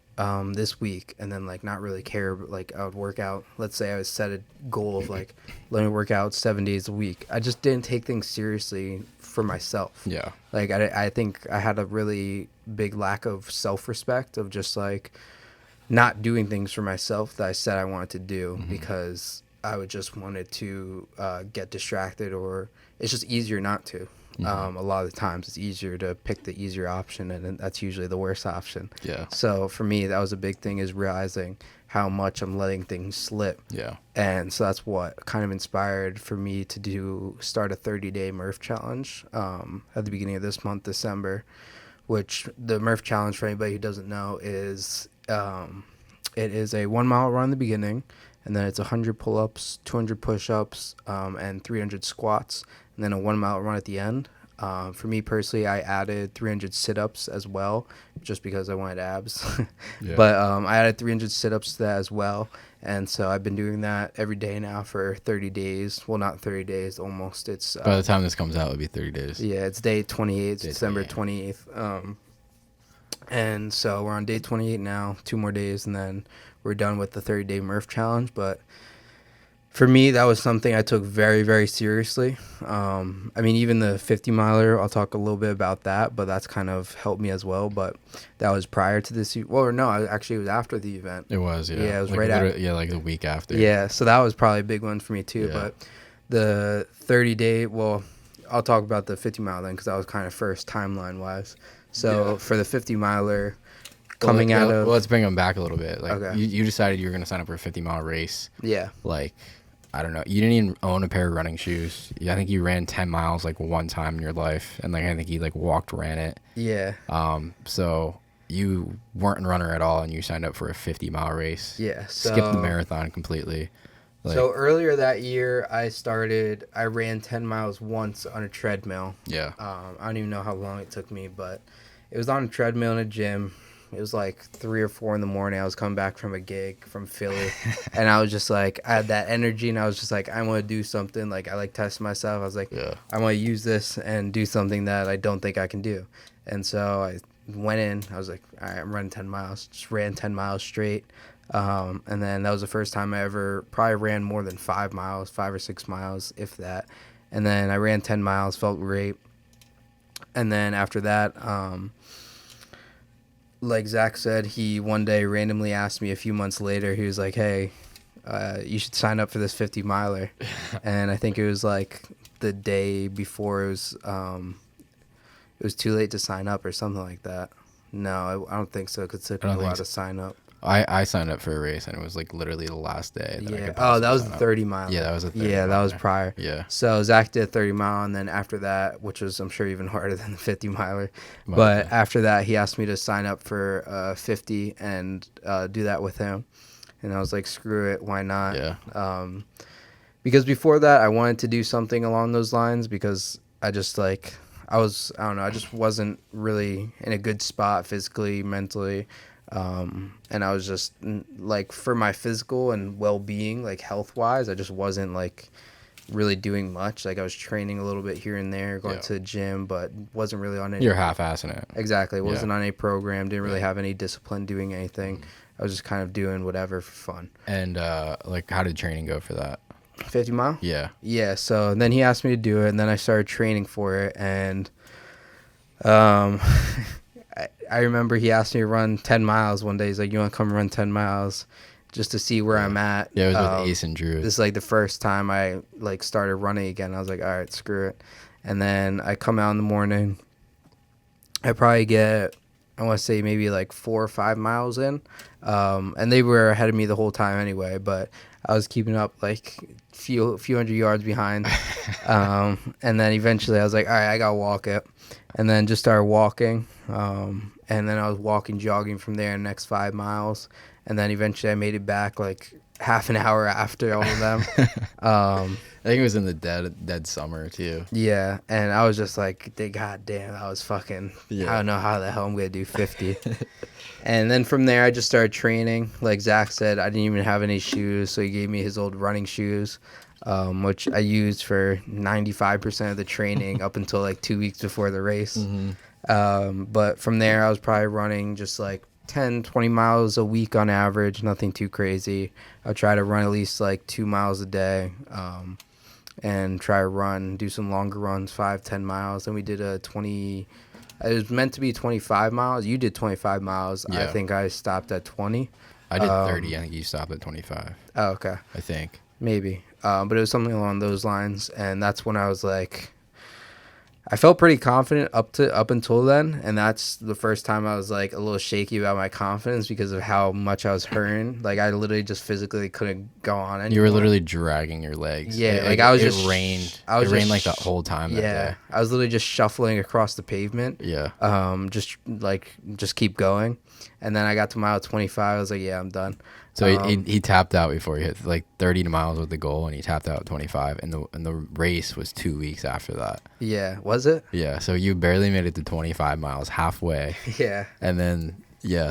this week, and then like not really care, but like I would work out. Let's say I was set a goal of like, let me work out 7 days a week. I just didn't take things seriously for myself. Yeah. Like I think I had a really big lack of self-respect of just like not doing things for myself that I said I wanted to do because I would just wanted to get distracted, or it's just easier not to. A lot of the times it's easier to pick the easier option, and that's usually the worst option. Yeah. So for me, that was a big thing, is realizing how much I'm letting things slip. Yeah. And so that's what kind of inspired for me to start a 30-day Murph challenge at the beginning of this month, December, which the Murph challenge, for anybody who doesn't know, is it is a 1 mile run in the beginning, and then it's 100 pull-ups, 200 push-ups, and 300 squats, and then a 1 mile run at the end. For me personally, I added 300 sit-ups as well, just because I wanted abs. Yeah. But I added 300 sit-ups to that as well, and so I've been doing that every day now for 30 days. Well, not 30 days, almost. It's By the time this comes out, it'll be 30 days. yeah, it's day 28, Day December 28. 28th. And so we're on day 28 now, 2 more days, and then we're done with the 30-day Murph challenge. But for me, that was something I took very, very seriously. I mean, even the 50 miler, I'll talk a little bit about that, but that's kind of helped me as well. But that was prior to this. Well, no, actually, it was after the event. It was, yeah. Yeah, it was like right after. Yeah, like the week after. Yeah, so that was probably a big one for me too. Yeah. But the 30-day, well, I'll talk about the 50 mile then, because that was kind of first timeline wise. So Yeah. for the 50 miler, coming well, out of well, let's bring them back a little bit. Like Okay. you decided you were gonna sign up for a 50-mile race. yeah, Like, I don't know. You didn't even own a pair of running shoes. I think you ran 10 miles like one time in your life, and like I think you like ran it. yeah, So you weren't a runner at all, and you signed up for a 50-mile race. yeah. So, Skipped the marathon completely. Like, so earlier that year, I ran 10 miles once on a treadmill. yeah. I don't even know how long it took me, but it was on a treadmill in a gym. It was like 3 or 4 in the morning. I was coming back from a gig from Philly, and I was just like, I had that energy, and I was just like, I want to do something. Like, I like testing myself. I was like, Yeah. I want to use this and do something that I don't think I can do. And so I went in. I was like, all right, I'm running 10 miles. Just ran 10 miles straight. And then that was the first time I ever probably ran more than 5 miles, 5 or 6 miles, if that. And then I ran 10 miles, felt great. And then after that, like Zach said, he one day randomly asked me a few months later, he was like, hey, you should sign up for this 50 miler. And I think it was like the day before it was too late to sign up or something like that. No, I don't think so, because it took I me don't a while think to sign up. I signed up for a race, and it was like literally the last day. That I Yeah. could Oh, that possibly was sign the up. 30 mile. Yeah, that was a 30 Yeah, that was miler. prior. Yeah. So Zach did 30 mile, and then after that, which was I'm sure even harder than the 50 miler, Well, but yeah. after that he asked me to sign up for 50 and do that with him, and I was like, screw it, why not? Yeah. Because before that I wanted to do something along those lines, because I just like I don't know, I just wasn't really in a good spot physically, mentally. And I was just like, for my physical and well-being, like health-wise, I just wasn't like really doing much. Like I was training a little bit here and there, going Yeah. to the gym, but wasn't really on any. You're half-assing it. Exactly, wasn't Yeah. on a program. Didn't really have any discipline doing anything. I was just kind of doing whatever for fun. And like, how did training go for that? 50 mile. Yeah. Yeah. So then he asked me to do it, and then I started training for it, and I remember he asked me to run 10 miles one day. He's like, you want to come run 10 miles? just to see where I'm at. Yeah, it was with Ace and Drew. This is like the first time I like started running again. I was like, all right, screw it. And then I come out in the morning. I probably get, I want to say maybe like 4 or 5 miles in. And they were ahead of me the whole time anyway, but I was keeping up like few hundred yards behind. And then eventually I was like, all right, I got to walk it. And then just started walking. And then I was walking, jogging from there the next 5 miles. And then eventually I made it back like half an hour after all of them. I think it was in the dead summer too. Yeah, and I was just like, God damn, I was fucking, Yeah. I don't know how the hell I'm going to do 50. And then from there, I just started training. Like Zach said, I didn't even have any shoes, so he gave me his old running shoes, which I used for 95% of the training up until like 2 weeks before the race. But from there, I was probably running just like 10, 20 miles a week on average, nothing too crazy. I'll try to run at least like 2 miles a day, and try to do some longer runs, 5, 10 miles. Then we did a 20, it was meant to be 25 miles. You did 25 miles. Yeah. I think I stopped at 20. I did 30. I think you stopped at 25. Oh, okay. I think. Maybe. But it was something along those lines. And that's when I was like, I felt pretty confident up until then, and that's the first time I was like a little shaky about my confidence because of how much I was hurting. Like I literally just physically couldn't go on anymore. You were literally dragging your legs. Yeah, like I was just rained. I was it rained just like the whole time. That Yeah, day. I was literally just shuffling across the pavement. Yeah. Just keep going, and then I got to mile 25. I was like, yeah, I'm done. So he tapped out before he hit like 30 miles with the goal, and he tapped out at 25. And the race was 2 weeks after that. Yeah, was it? Yeah. So you barely made it to 25 miles, halfway. Yeah. And then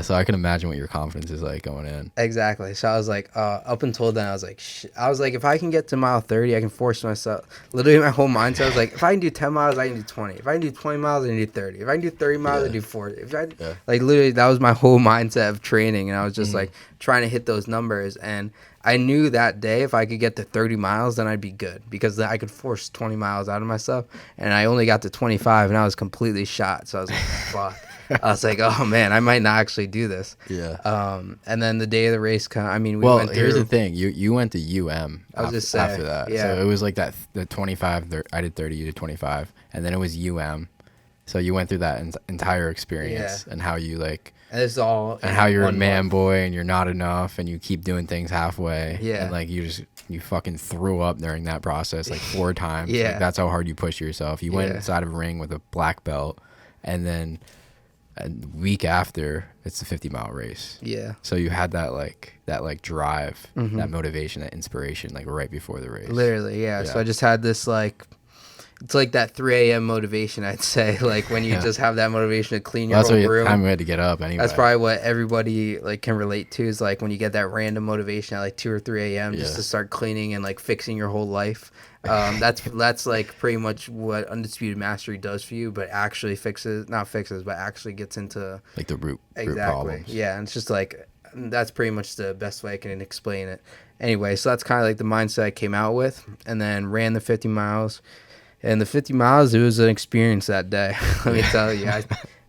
so I can imagine what your confidence is like going in. Exactly. So I was like, up until then, I was like, if I can get to mile 30, I can force myself. Literally, my whole mindset was like, if I can do 10 miles, I can do 20. If I can do 20 miles, I can do 30. If I can do 30 miles, I can do 40. Like literally, that was my whole mindset of training, and I was just like trying to hit those numbers. And I knew that day if I could get to 30 miles, then I'd be good because then I could force 20 miles out of myself. And I only got to 25, and I was completely shot. So I was like, fuck. I was like, oh man, I might not actually do this. Yeah. And then the day of the race, we went through. Here's the thing. You went to after that. Yeah. So it was like the 25. I did 30. You did 25, and then it was So you went through that entire experience and how you like. And it's all. And how you're a man boy and you're not enough and you keep doing things halfway. Yeah. And like you fucking threw up during that process like 4 times. Yeah. Like, that's how hard you push yourself. You went inside of a ring with a black belt, and then a week after it's a 50-mile race. Yeah. So you had that drive, that motivation, that inspiration, like right before the race. Literally, yeah. So I just had this like, it's like that 3 a.m. motivation, I'd say. Like when you just have that motivation to clean your whole room. Time we had to get up anyway. That's probably what everybody like can relate to, is like when you get that random motivation at like 2 or 3 a.m. just to start cleaning and like fixing your whole life. That's like pretty much what Undisputed Mastery does for you, but actually but actually gets into like the root exactly problems. Yeah, and it's just like that's pretty much the best way I can explain it. Anyway, so that's kind of like the mindset I came out with, and then ran the 50 miles. And the 50 miles, it was an experience that day. Let me tell you,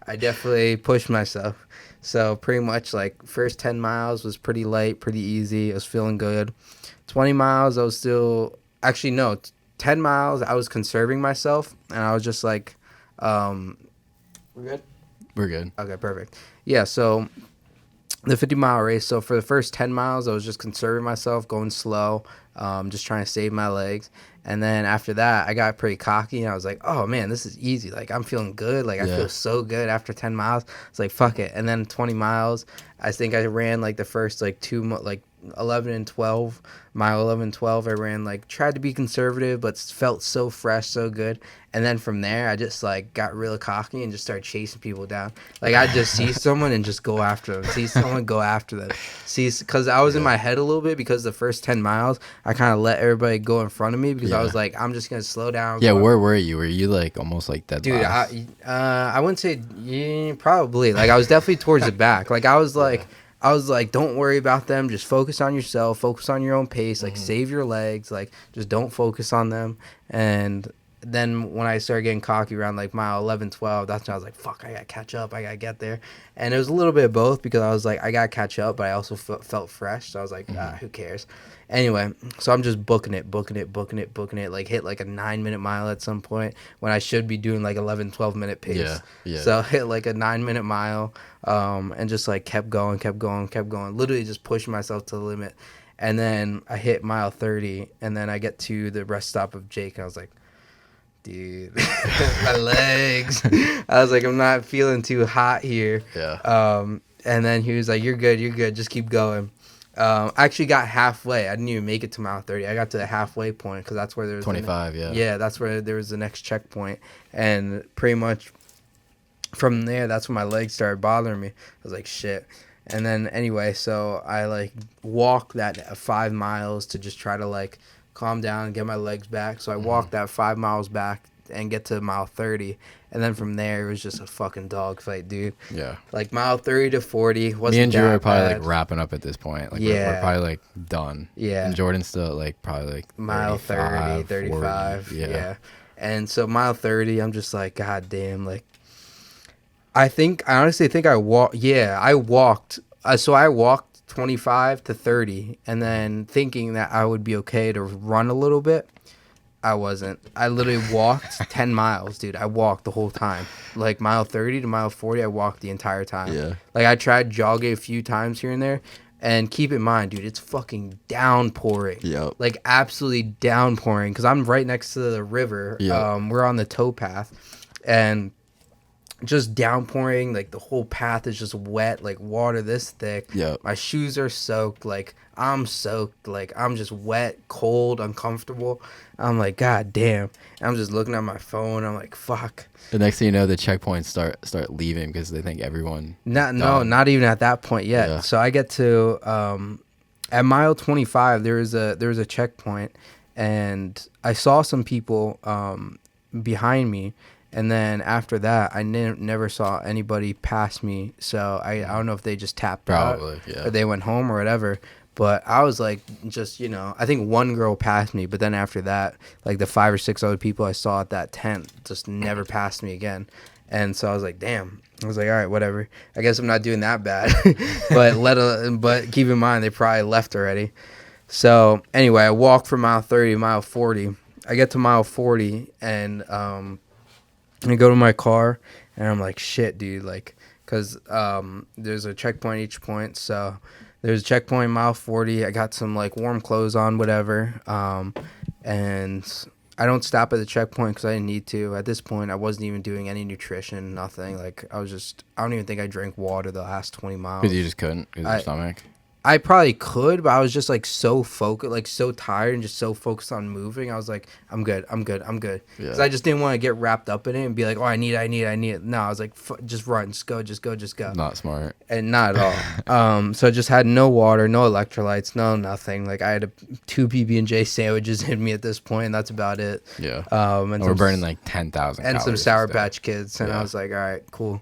I definitely pushed myself. So pretty much like first 10 miles was pretty light, pretty easy. I was feeling good. 20 miles, I was still, actually no, 10 miles, I was conserving myself. And I was just like, we're good? We're good. Okay, perfect. Yeah, so the 50-mile race. So for the first 10 miles, I was just conserving myself, going slow, just trying to save my legs. And then after that, I got pretty cocky, and I was like, oh, man, this is easy. Like, I'm feeling good. Like, I feel so good after 10 miles. It's like, fuck it. And then 20 miles, I think I ran, like, the first, like, 11 and 12. Mile 11 and 12, I ran, like, tried to be conservative, but felt so fresh, so good. And then from there, I just, like, got real cocky and just started chasing people down. Like, I'd just see someone and just go after them. See someone, go after them. Because I was in my head a little bit because the first 10 miles, I kind of let everybody go in front of me because I was like, I'm just going to slow down. Yeah, where were you? Were you, like, almost, like, dead last? Dude, I wouldn't say, probably. Like, I was definitely towards the back. Like, I was like, don't worry about them. Just focus on yourself. Focus on your own pace. Like, save your legs. Like, just don't focus on them. And then when I started getting cocky around like mile 11, 12, that's when I was like, fuck, I gotta catch up, I gotta get there. And it was a little bit of both, because I was like, I gotta catch up, but I also felt fresh, so I was like, who cares. Anyway, so I'm just booking it, like hit like a 9-minute mile at some point when I should be doing like 11, 12-minute pace. Yeah. So hit like a 9-minute mile, and just like kept going, literally just pushing myself to the limit. And then I hit mile 30, and then I get to the rest stop of Jake, and I was like, dude, my legs. I was like, I'm not feeling too hot here. Yeah. And then he was like, you're good, just keep going. I actually got halfway. I didn't even make it to mile 30. I got to the halfway point, because that's where there was 25, yeah. Yeah, that's where there was the next checkpoint. And pretty much from there, that's when my legs started bothering me. I was like, shit. And then anyway, so I like walked that 5 miles to just try to like calm down and get my legs back. So I walked that 5 miles back and get to mile 30. And then from there, it was just a fucking dogfight, dude. Yeah. Like mile 30 to 40 wasn't Me and Drew that are probably bad. like wrapping up at this point. Like Yeah. we're probably like done. Yeah. And Jordan's still like probably like Mile 30, 35. 40. Yeah. And so mile 30, I'm just like, God damn, like, I honestly think I walked. Yeah, I walked. So I walked 25 to 30, and then thinking that I would be okay to run a little bit. I wasn't. I literally walked 10 miles, dude. I walked the whole time. Like mile 30 to mile 40, I walked the entire time. Yeah. Like I tried jogging a few times here and there. And keep in mind, dude, it's fucking downpouring. Yep. Like absolutely downpouring, because I'm right next to the river. Yep. We're on the towpath. And just downpouring, like the whole path is just wet, like water this thick. Yep. My shoes are soaked, like I'm soaked, like I'm just wet, cold, uncomfortable. I'm like, God damn. And I'm just looking at my phone. I'm like, fuck. The next thing you know, the checkpoints start leaving because they think everyone. Not even at that point yet. Yeah. So I get to at mile 25. There was a checkpoint, and I saw some people behind me. And then after that, I never saw anybody pass me. So I don't know if they just tapped Probably, out, yeah. or they went home or whatever. But I was like, just, I think one girl passed me. But then after that, like the 5 or 6 other people I saw at that tent just never passed me again. And so I was like, damn. I was like, all right, whatever. I guess I'm not doing that bad. but keep in mind, they probably left already. So anyway, I walked from mile 30 to mile 40. I get to mile 40, and I go to my car, and I'm like, shit, dude, like, because there's a checkpoint each point. So there's a checkpoint mile 40. I got some like warm clothes on, whatever, and I don't stop at the checkpoint because I didn't need to. At this point, I wasn't even doing any nutrition, nothing. Like I don't even think I drank water the last 20 miles. Because you just couldn't, because your stomach. I probably could, but I was just like so focused, like so tired and just so focused on moving. I was like, I'm good. Because I just didn't want to get wrapped up in it and be like, oh, I need it. No, I was like, just run, just go. Not smart. And not at all. So I just had no water, no electrolytes, no nothing. Like I had 2 PB&J sandwiches in me at this point, and that's about it. Yeah. And we're burning like 10,000 and some Sour Patch Kids, and I was like, all right, cool.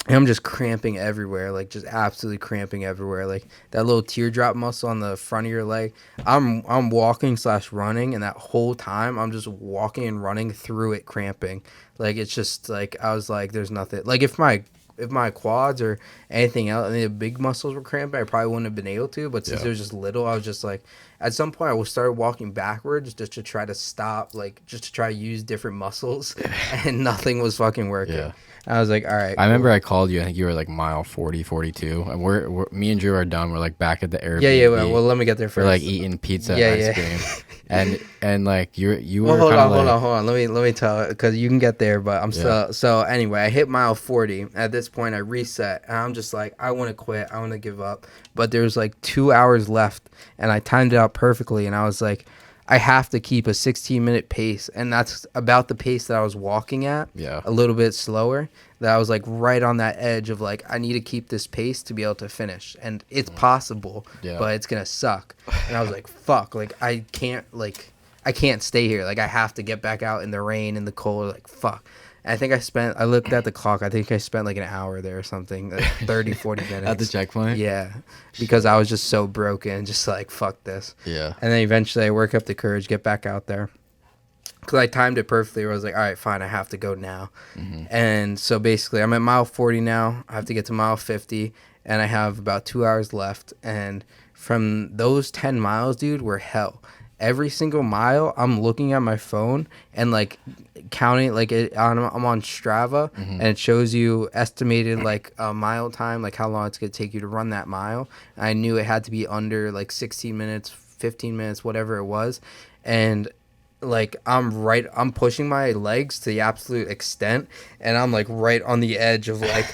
And I'm just cramping everywhere, like just absolutely cramping everywhere. Like that little teardrop muscle on the front of your leg. I'm walking / running, and that whole time I'm just walking and running through it, cramping. Like it's just like I was like, there's nothing. Like if my quads or anything else, any of the big muscles were cramping, I probably wouldn't have been able to. But since it was just little, I was just like, at some point I started walking backwards just to try to stop, like just to try to use different muscles, and nothing was fucking working. Yeah. I was like, all right. I remember I called you. I think you were like mile 40, 42. And we're me and Drew are done. We're like back at the Airbnb. Yeah. Well, let me get there first. We're like eating pizza and ice cream. And like you were hold kind of hold on. Let me tell it, because you can get there, but I'm still. So anyway, I hit mile 40. At this point, I reset, and I'm just like, I want to quit. I want to give up. But there's like 2 hours left, and I timed it out perfectly, and I was like, I have to keep a 16-minute pace, and that's about the pace that I was walking at. Yeah. A little bit slower. That I was like right on that edge of like, I need to keep this pace to be able to finish, and it's possible, but it's gonna suck. And I was like, fuck, like I can't stay here. Like I have to get back out in the rain and the cold. Like fuck. And I looked at the clock. I think I spent like an hour there or something, like 30, 40 minutes. at the checkpoint? Yeah. Because I was just so broken, just like, fuck this. Yeah. And then eventually I work up the courage, get back out there. because I timed it perfectly. Where I was like, all right, fine, I have to go now. Mm-hmm. And so basically, I'm at mile 40 now. I have to get to mile 50, and I have about 2 hours left. And from those 10 miles, dude, were hell. Every single mile, I'm looking at my phone and like counting, like I'm on Strava, and it shows you estimated like a mile time, like how long it's gonna take you to run that mile. I knew it had to be under like 16 minutes, 15 minutes, whatever it was, and like I'm pushing my legs to the absolute extent, and I'm like right on the edge of like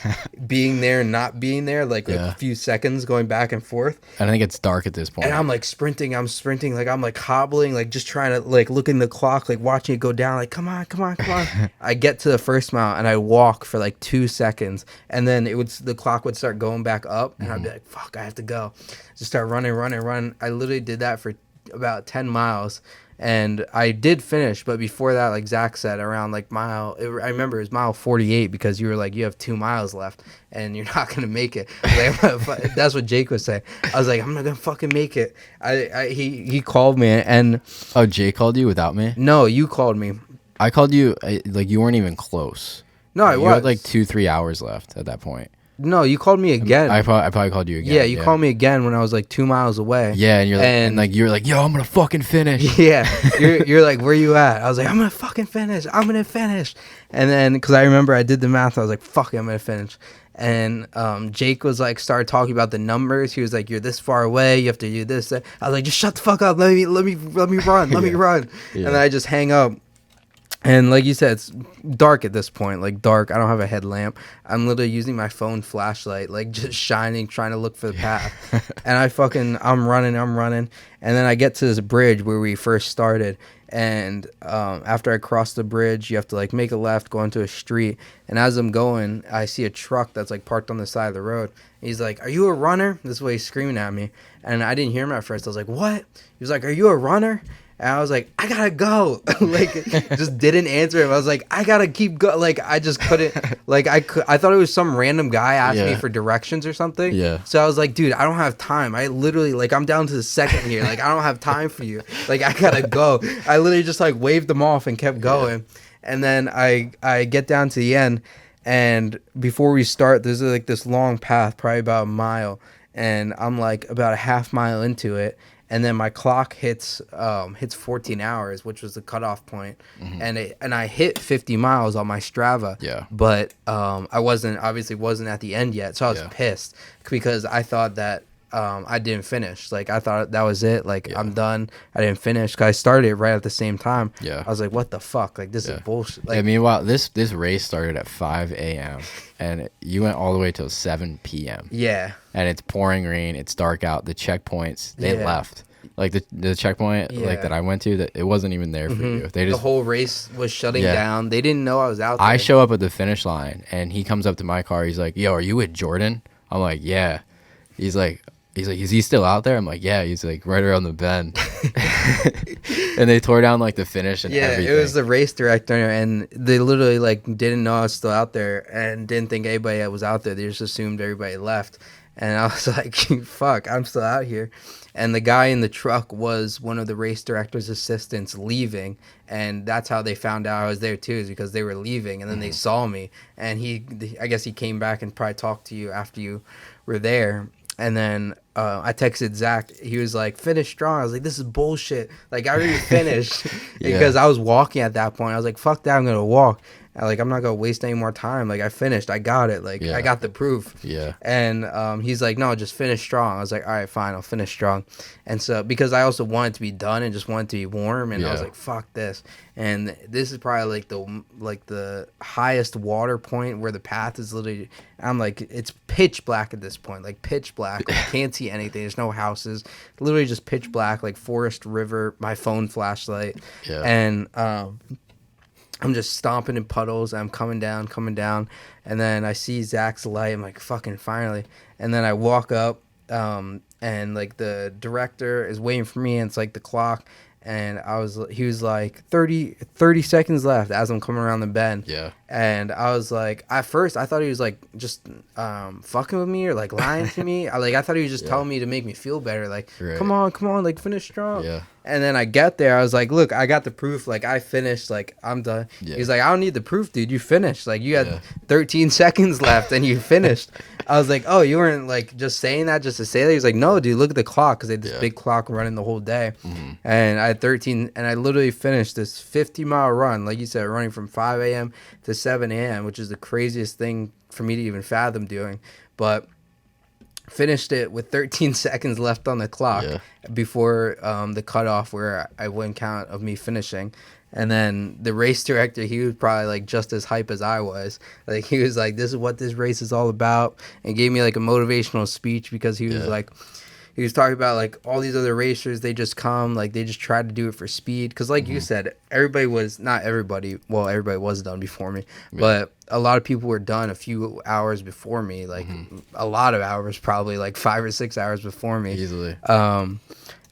being there and not being there, like Yeah. a few seconds going back and forth. I think it's dark at this point. And I'm like sprinting, like I'm like hobbling, like just trying to like look in the clock, like watching it go down, like come on. I get to the first mile and I walk for like 2 seconds, and then the clock would start going back up, and I'd be like, fuck, I have to go. Just start running. I literally did that for about 10 miles. And I did finish, but before that, like Zach said, around like I remember it was mile 48, because you were like, you have 2 miles left and you're not going to make it. Like, that's what Jake was saying. I was like, I'm not going to fucking make it. He called me, and Oh, Jay called you without me? no, you called me. I called you, like, you weren't even close. No, I You was. had like 2-3 hours left at that point. No, you called me again. I probably called you again. yeah, you called me again when I was like 2 miles away. Yeah, and And- you were like, yo, I'm gonna fucking finish. Yeah, you're like, where you at? I was like, I'm gonna fucking finish. And then, because I remember I did the math, I was like, fuck it, I'm gonna finish. And Jake was like, started talking about the numbers. He was like, you're this far away, you have to do this, that. I was like, just shut the fuck up, let me run, let me run. Yeah. And then I just hang up. And like you said, it's dark at this point, like dark. I don't have a headlamp. I'm literally using my phone flashlight, like just shining, trying to look for the path. And I'm running. And then I get to this bridge where we first started. And after I cross the bridge, you have to like make a left, go into a street. And as I'm going, I see a truck that's like parked on the side of the road. He's like, "Are you a runner?" This is what he's screaming at me. And I didn't hear him at first. I was like, "What?" He was like, "Are you a runner?" And I was like, I gotta go. Like, just didn't answer him. I was like, I gotta keep going. Like, I just couldn't. Like, I thought it was some random guy asking me Yeah. for directions or something. Yeah. So I was like, dude, I don't have time. I literally, like, I'm down to the second here. Like, I don't have time for you. Like, I gotta go. I literally just like waved them off and kept going. And then I get down to the end, and before we start, there's like this long path, probably about a mile, and I'm like about a half mile into it. And then my clock hits 14 hours, which was the cutoff point, and I hit 50 miles on my Strava. Yeah. But I wasn't at the end yet, so I was Yeah. pissed because I thought that I didn't finish. Like, I thought that was it. Like, Yeah. I'm done. I didn't finish because I started it right at the same time. Yeah. I was like, what the fuck? Like, this Yeah. is bullshit. Like, Yeah, meanwhile, this race started at 5 a.m. and you went all the way till 7 p.m. yeah. And it's pouring rain. It's dark out. The checkpoints, they Yeah. left. Like the checkpoint Yeah. like that I went to, that it wasn't even there for you. They The just whole race was shutting Yeah. down. They didn't know I was out there. I show up at the finish line and he comes up to my car. He's like, "Yo, are you with Jordan?" I'm like, "Yeah." He's like, "Is he still out there?" I'm like, "Yeah." He's like, "Right around the bend." And they tore down like the finish and Yeah, everything. it was the race director, and they literally like didn't know I was still out there and didn't think anybody was out there. They just assumed everybody left. And I was like, fuck, I'm still out here. And the guy in the truck was one of the race director's assistants leaving. And that's how they found out I was there too, is because they were leaving. And then they saw me. And I guess he came back and probably talked to you after you were there. And then I texted Zach. He was like, finish strong. I was like, this is bullshit. Like, I already finished. Yeah. Because I was walking at that point. I was like, fuck that, I'm going to walk. I'm not going to waste any more time. Like, I finished. I got it. Like, Yeah. I got the proof. Yeah. And he's like, no, just finish strong. I was like, all right, fine, I'll finish strong. And so, because I also wanted to be done and just wanted to be warm, and I was Yeah. like, fuck this. And this is probably like the highest water point where the path is literally, I'm like, it's pitch black at this point, like pitch black. Like, can't see anything. There's no houses. Literally just pitch black, like forest, river, my phone flashlight. Yeah. And I'm just stomping in puddles. I'm coming down, and then I see Zach's light. I'm like, fucking finally. And then I walk up, and like the director is waiting for me, and it's like the clock, and he was like 30 seconds left as I'm coming around the bend. Yeah. And I was like, at first I thought he was like just fucking with me or like lying to me. I thought he was just telling me to make me feel better. Like, Right. come on, like finish strong. Yeah. And then I get there, I was like, look, I got the proof. Like, I finished. Like, I'm done. Yeah. He's like, I don't need the proof, dude. You finished. Like, you had Yeah. 13 seconds left and you finished. I was like, oh, you weren't like just saying that just to say that? He's like, no, dude, look at the clock, because they had this big clock running the whole day. And I had 13, and I literally finished this 50-mile run, like you said, running from 5 a.m. to 7 a.m., which is the craziest thing for me to even fathom doing. But finished it with 13 seconds left on the clock before the cutoff where I wouldn't count of me finishing. And then the race director, he was probably like just as hype as I was. Like, he was like, this is what this race is all about, and gave me like a motivational speech, because he was like, he was talking about like all these other racers, they just come, like they just try to do it for speed. Because like you said, everybody was done before me, but a lot of people were done a few hours before me, like a lot of hours, probably like 5 or 6 hours before me. Easily.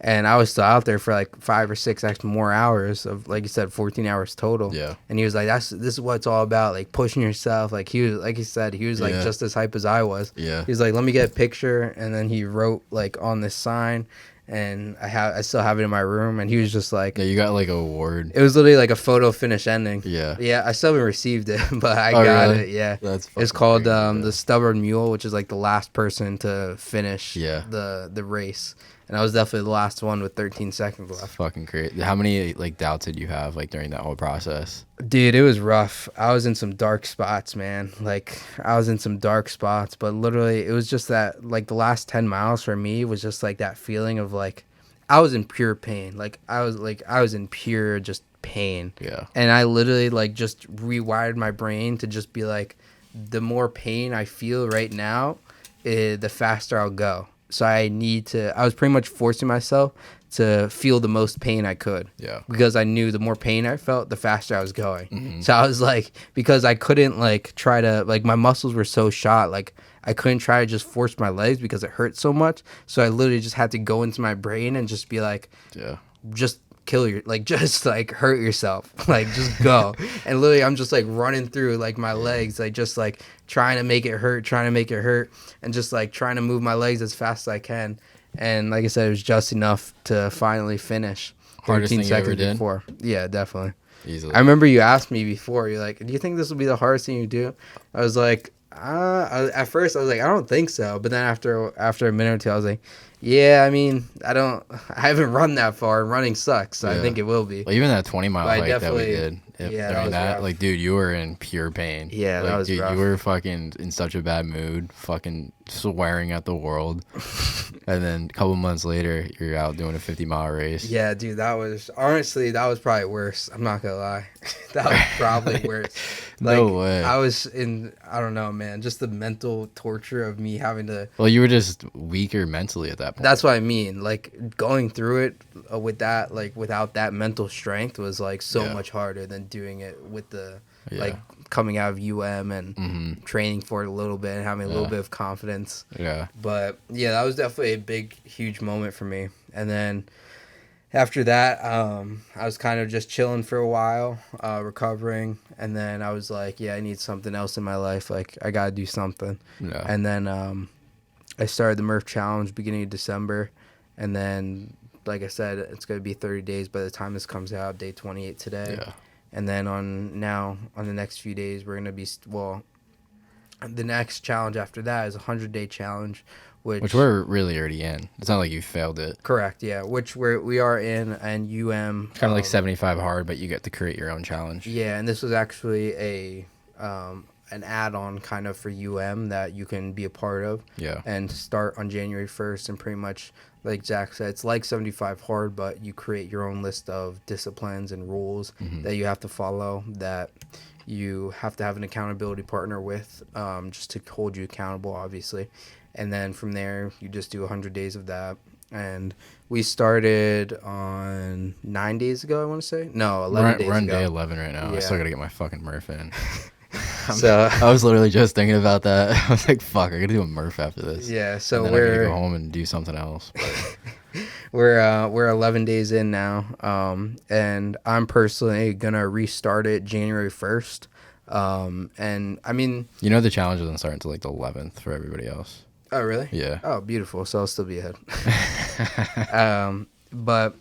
And I was still out there for like 5 or 6 extra more hours of, like you said, 14 hours total. Yeah. And he was like, this is what it's all about, like pushing yourself. Like, he was, like he said, he was like just as hype as I was. Yeah. He was like, let me get a picture. And then he wrote like on this sign, and I still have it in my room. And he was just like, Yeah, you got like an award. it was literally like a photo finish ending. Yeah. Yeah, I still haven't received it, but I got really? it. Yeah. That's It's fucking called crazy, the Stubborn Mule, which is like the last person to finish the race. And I was definitely the last one with 13 seconds left. Fucking crazy. How many like doubts did you have like during that whole process? Dude, it was rough. I was in some dark spots, man. Like, I was in some dark spots, but literally it was just that, like, the last 10 miles for me was just like that feeling of like, I was in pure pain. Like, I was in pure just pain. Yeah. And I literally like just rewired my brain to just be like, the more pain I feel right now, the faster I'll go. So I was pretty much forcing myself to feel the most pain I could. Yeah. Because I knew the more pain I felt, the faster I was going. So I was like, because I couldn't like try to, like, my muscles were so shot, like I couldn't try to just force my legs because it hurt so much. So I literally just had to go into my brain and just be like, just just like hurt yourself, like just go. And literally I'm just like running through like my legs, like just like trying to make it hurt, and just like trying to move my legs as fast as I can. And like I said, it was just enough to finally finish. Hardest 13 thing you ever seconds did? before. Yeah, definitely. Easily. I remember you asked me before, you're like, do you think this will be the hardest thing you do? I was like, at first I was like, I don't think so. But then after a minute or two, I was like, yeah, I mean, I haven't run that far, and running sucks, so I think it will be. Well, even that 20-mile But I hike that we definitely- did, yeah, that during was that, rough. like, dude, you were in pure pain. Yeah, like, that was dude, rough. you were fucking in such a bad mood, fucking swearing at the world. And then a couple months later, you're out doing a 50-mile race. Yeah, dude, that was probably worse. I'm not gonna lie. That was probably worse. No way. I was I don't know, man, just the mental torture of me having to. Well, you were just weaker mentally at that point. That's what I mean. Like, going through it with that, like, without that mental strength was like so much harder than doing it with the like coming out of UM and training for it a little bit and having a little bit of confidence. Yeah. But yeah, that was definitely a big, huge moment for me. And then after that, I was kind of just chilling for a while, recovering. And then I was like, yeah, I need something else in my life. Like, I got to do something. Yeah. And then I started the Murph Challenge beginning of December. And then, like I said, it's going to be 30 days by the time this comes out, day 28 today. Yeah. And then on the next few days, we're going to be, the next challenge after that is a 100-day challenge, which we're really already in. It's not like you failed it. Correct, yeah. Which we are in, and UM. Kind of like 75 hard, but you get to create your own challenge. Yeah, and this was actually an add-on kind of for UM that you can be a part of. Yeah. And start on January 1st, and pretty much, like Zach said, it's like 75 hard, but you create your own list of disciplines and rules that you have to follow, that you have to have an accountability partner with, just to hold you accountable, obviously. And then from there, you just do 100 days of that. And we started on 9 days ago, I want to say. No, 11 days we're on ago. day 11 right now. I Yeah. still got to get my fucking Murph in. So I was literally just thinking about that. I was like, fuck, I got to do a Murph after this. yeah, so And then I got to we're go home and do something else. But we're 11 days in now, and I'm personally gonna restart it January 1st. And I mean, You know, the challenge doesn't start until like the 11th for everybody else. oh really? Yeah. Oh, beautiful. So I'll still be ahead. But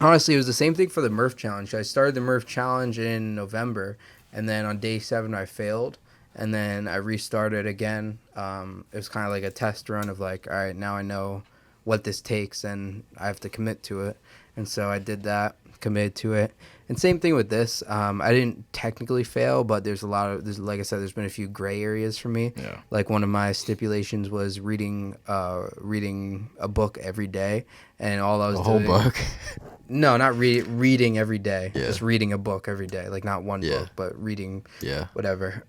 honestly, it was the same thing for the Murph challenge. I started the Murph challenge in November, and then on day 7 I failed, and then I restarted again. It was kind of like a test run of like, all right, now I know what this takes, and I have to commit to it. And so I did that, committed to it. And same thing with this. I didn't technically fail, but there's like I said, there's been a few gray areas for me. Yeah. Like one of my stipulations was reading a book every day, and all I was The whole doing, book. No, not reading every day. Yeah. Just reading a book every day, like not one Yeah. book, but reading Yeah. whatever.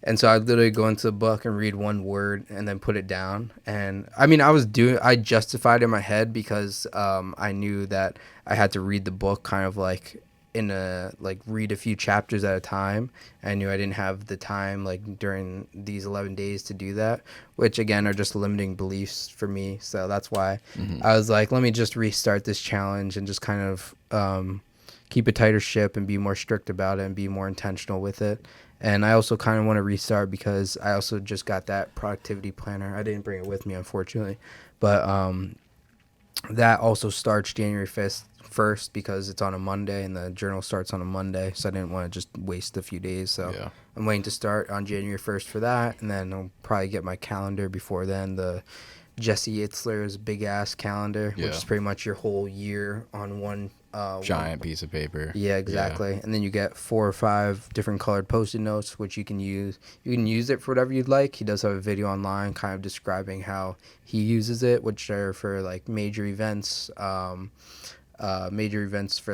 And so I'd literally go into the book and read one word and then put it down. And I mean, I justified in my head because I knew that I had to read the book kind of like read a few chapters at a time. I knew I didn't have the time like during these 11 days to do that, which again are just limiting beliefs for me. So that's why I was like, let me just restart this challenge and just kind of keep a tighter ship and be more strict about it and be more intentional with it. And I also kind of want to restart because I also just got that productivity planner. I didn't bring it with me, unfortunately. But that also starts January 1st because it's on a Monday and the journal starts on a Monday. So I didn't want to just waste a few days. So Yeah. I'm waiting to start on January 1st for that. And then I'll probably get my calendar before then. The Jesse Itzler's big-ass calendar, Yeah. which is pretty much your whole year on one Giant piece of paper. yeah, exactly. And then you get 4 or 5 different colored Post-it notes, which you can use. You can use it for whatever you'd like. He does have a video online kind of describing how he uses it, which are for like major events for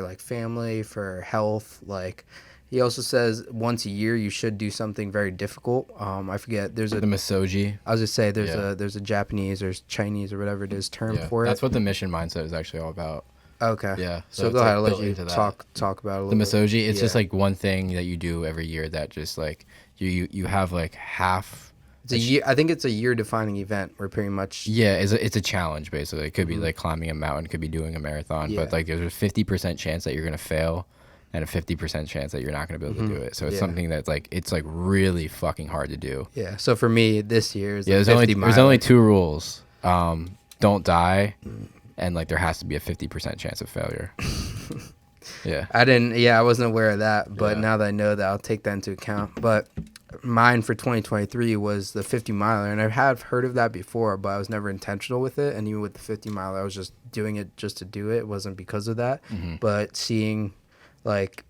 like family, for health. Like he also says once a year you should do something very difficult. I forget. There's The Misogi. I was just say there's Yeah. there's a Japanese or Chinese or whatever it is term for it. That's what the mission mindset is actually all about. Okay. Yeah. So it's go ahead. like I'll let built you into that. talk about it a The little bit. Misogi, it's just Yeah. like one thing that you do every year that just like you have like half. It's a year. I think it's a year defining event where pretty much. Yeah, it's a challenge basically. It could be like climbing a mountain, could be doing a marathon, Yeah. but like there's a 50% chance that you're gonna fail, and a 50% chance that you're not gonna be able to do it. So it's Yeah. something that's like it's like really fucking hard to do. Yeah. So for me, this year is Yeah, the there's 50 only miler. 2 rules. Don't die, and like there has to be a 50% chance of failure. Yeah. I wasn't aware of that, but Yeah. now that I know that, I'll take that into account. But mine for 2023 was the 50 miler, and I have heard of that before, but I was never intentional with it. And even with the 50 miler, I was just doing it just to do it. It wasn't because of that. But seeing like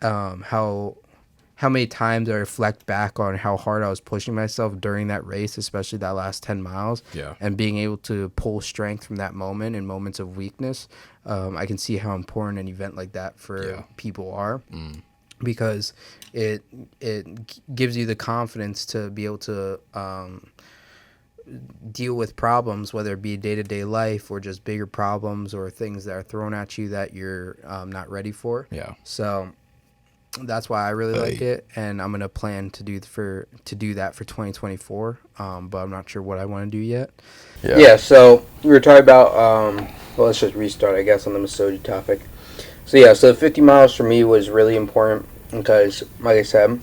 how many times I reflect back on how hard I was pushing myself during that race, especially that last 10 miles, Yeah. and being able to pull strength from that moment in moments of weakness, I can see how important an event like that for Yeah. people are, because it gives you the confidence to be able to deal with problems, whether it be day-to-day life or just bigger problems or things that are thrown at you that you're not ready for. Yeah. So that's why I really like it, and I'm gonna plan to do that for 2024. But I'm not sure what I want to do yet. Yeah. So we were talking about. Well, let's just restart, I guess, on the Misogi topic. So yeah. So 50 miles for me was really important because, like I said,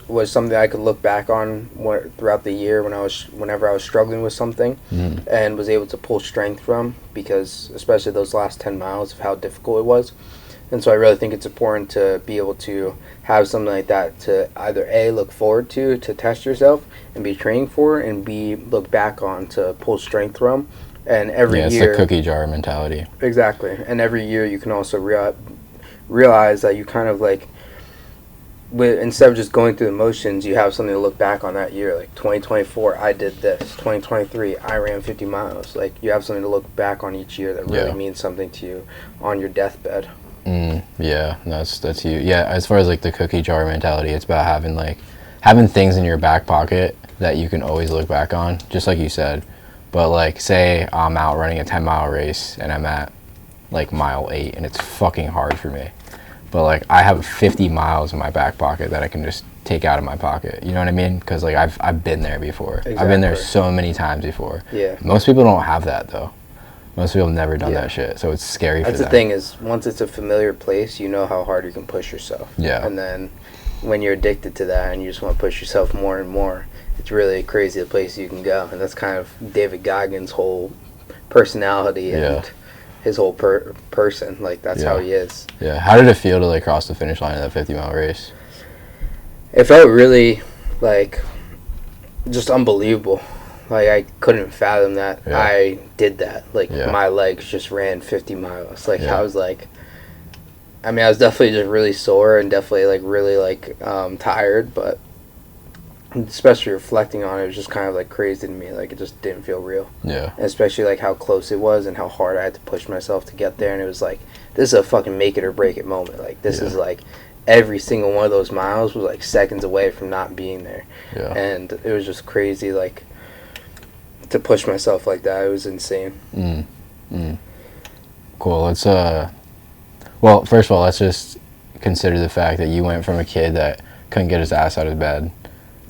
was something I could look back on throughout the year whenever I was struggling with something, and was able to pull strength from, because especially those last 10 miles of how difficult it was. And so I really think it's important to be able to have something like that to either A, look forward to test yourself and be training for, and B, look back on to pull strength from. And every It's year, the cookie jar mentality. exactly. And every year you can also realize that you kind of like, instead of just going through the motions, you have something to look back on that year. Like 2024, I did this. 2023, I ran 50 miles. Like you have something to look back on each year that really means something to you on your deathbed. Yeah, that's you. Yeah, as far as like the cookie jar mentality, it's about having things in your back pocket that you can always look back on, just like you said. But like, say I'm out running a 10-mile race and I'm at like mile 8 and it's fucking hard for me. But like I have 50 miles in my back pocket that I can just take out of my pocket. You know what I mean? Because like I've been there before. Exactly. I've been there so many times before. Yeah. Most people don't have that though. Most people have never done that shit, so it's scary for them. That's the thing is, once it's a familiar place, you know how hard you can push yourself. Yeah. And then when you're addicted to that and you just want to push yourself more and more, it's really crazy the place you can go. And that's kind of David Goggins' whole personality and his whole person. Like, that's how he is. Yeah. How did it feel to, like, cross the finish line of that 50-mile race? It felt really, like, just unbelievable. Like, I couldn't fathom that I did that. Like, my legs just ran 50 miles. Like, I was like, I mean, I was definitely just really sore and definitely, like, really, like, tired. But especially reflecting on it, it was just kind of, like, crazy to me. Like, it just didn't feel real. Yeah. And especially, like, how close it was and how hard I had to push myself to get there. And it was like, this is a fucking make it or break it moment. Like, this is, like, every single one of those miles was, like, seconds away from not being there. Yeah. And it was just crazy, like, to push myself like that. It was insane. Cool. Let's well, first of all, let's just consider the fact that you went from a kid that couldn't get his ass out of bed,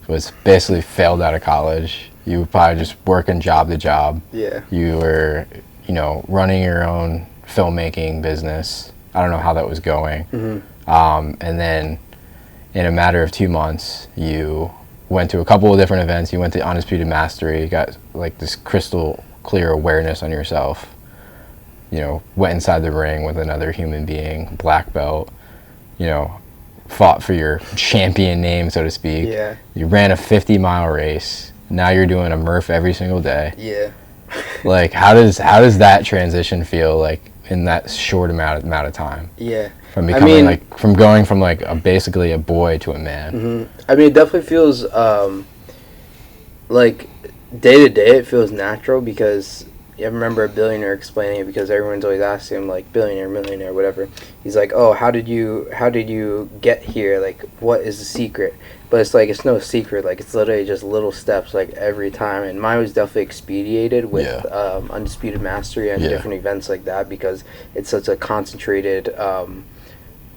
was basically failed out of college. You were probably just working job to job. Yeah. You were, you know, running your own filmmaking business. I don't know how that was going. And then in a matter of 2 months, you went to a couple of different events. You went to Undisputed Mastery, got like this crystal clear awareness on yourself. You know, went inside the ring with another human being, black belt, you know, fought for your champion name, so to speak. Yeah. You ran a 50-mile race. Now you're doing a Murph every single day. Yeah. Like, how does that transition feel like in that short amount of time? Yeah. From becoming from going from like basically a boy to a man. I mean, it definitely feels like day to day it feels natural, because I remember a billionaire explaining it, because everyone's always asking him, like, billionaire, millionaire, whatever. He's like, oh, how did you get here? Like, what is the secret? But it's like, it's no secret. Like, it's literally just little steps, like, every time. And mine was definitely expedited with Undisputed Mastery and different events like that, because it's such a concentrated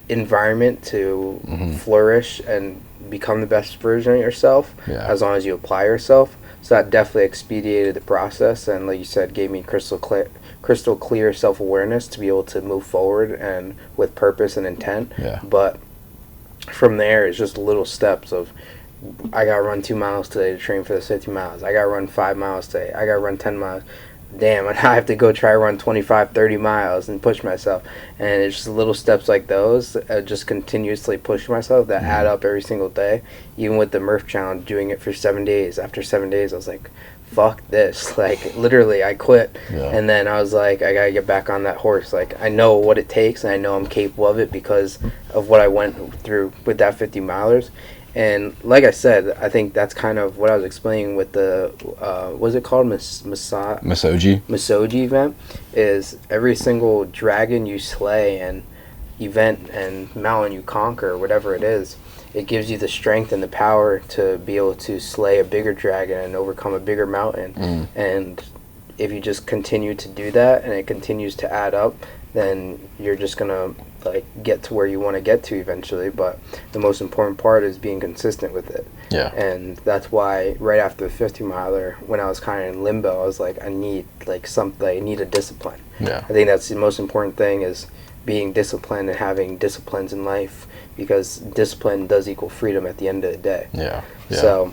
environment to flourish and become the best version of yourself, as long as you apply yourself. So that definitely expedited the process, and like you said, gave me crystal clear self-awareness to be able to move forward and with purpose and intent. But from there, it's just little steps of, I gotta run 2 miles today to train for the 50 miles. I gotta run 5 miles today. I gotta run 10 miles. Damn, I have to go try run 25, 30 miles and push myself. And it's just little steps like those, just continuously push myself, that add up every single day. Even with the Murph Challenge, doing it for 7 days. After 7 days, I was like, fuck this. Like, literally, I quit. And then I was like, I gotta get back on that horse. Like, I know what it takes, and I know I'm capable of it because of what I went through with that 50 milers. And like I said, I think that's kind of what I was explaining with the, what's it called? Misogi event, is every single dragon you slay and event and mountain you conquer, whatever it is, it gives you the strength and the power to be able to slay a bigger dragon and overcome a bigger mountain. And if you just continue to do that and it continues to add up, then you're just gonna like get to where you want to get to eventually. But the most important part is being consistent with it. And that's why right after the 50 miler, when I was kind of in limbo, I was like, I need like something. I need a discipline. I think that's the most important thing, is being disciplined and having disciplines in life, because discipline does equal freedom at the end of the day. So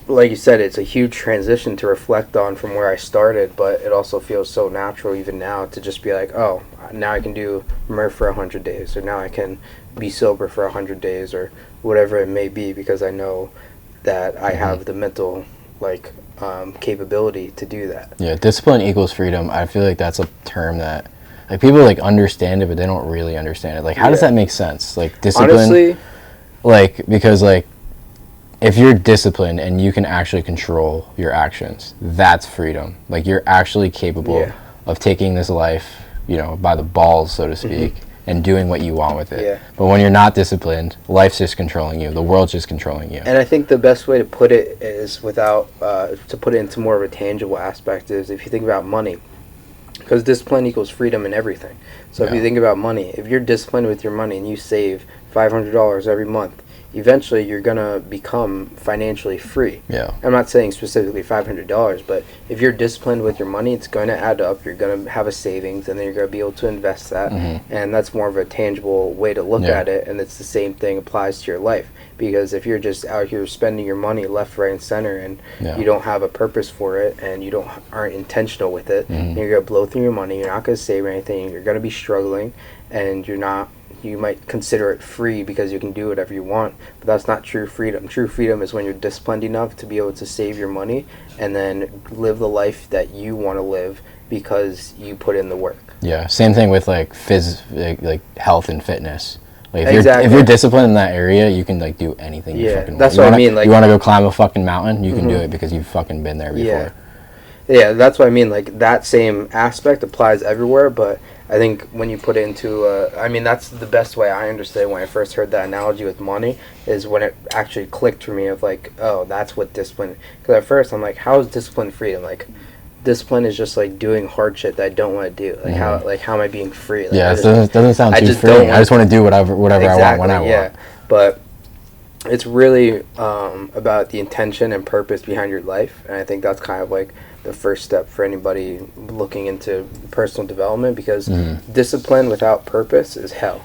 like you said, it's a huge transition to reflect on from where I started, but it also feels so natural even now to just be like, oh, now I can do Murph for 100 days, or now I can be sober for 100 days, or whatever it may be, because I know that I have the mental like capability to do that. Discipline equals freedom. I feel like that's a term that like people like understand it, but they don't really understand it. Like, how does that make sense? Like, discipline, honestly, like, because like if you're disciplined and you can actually control your actions, that's freedom. Like, you're actually capable of taking this life, you know, by the balls, so to speak, and doing what you want with it. But when you're not disciplined, life's just controlling you. The world's just controlling you. And I think the best way to put it is, without to put it into more of a tangible aspect, is if you think about money, because discipline equals freedom in everything. So if you think about money, if you're disciplined with your money and you save $500 every month, eventually you're gonna become financially free. Yeah. I'm not saying specifically $500, but if you're disciplined with your money, it's going to add up. You're going to have a savings, and then you're going to be able to invest that, and that's more of a tangible way to look at it. And it's the same thing applies to your life, because if you're just out here spending your money left, right, and center, and you don't have a purpose for it, and you aren't intentional with it, and you're going to blow through your money. You're not going to save anything. You're going to be struggling, and you might consider it free because you can do whatever you want, but that's not true freedom. True freedom is when you're disciplined enough to be able to save your money and then live the life that you want to live because you put in the work. Yeah, same thing with like health and fitness. Like if Exactly. you're disciplined in that area, you can like do anything you fucking that's want. what I mean. Like, you want to go climb a fucking mountain, you can do it because you've fucking been there before. Yeah, that's what I mean. Like, that same aspect applies everywhere, but I think when you put it into I mean, that's the best way I understood when I first heard that analogy with money, is when it actually clicked for me of like, oh, that's what discipline. Because at first I'm like, how is discipline freedom? Like, discipline is just like doing hard shit that I don't want to do. Like how am I being free? Like, Yeah, it doesn't sound too free. I just want to do whatever exactly, I want when I want. Yeah, but it's really about the intention and purpose behind your life, and I think that's kind of like the first step for anybody looking into personal development, because discipline without purpose is hell.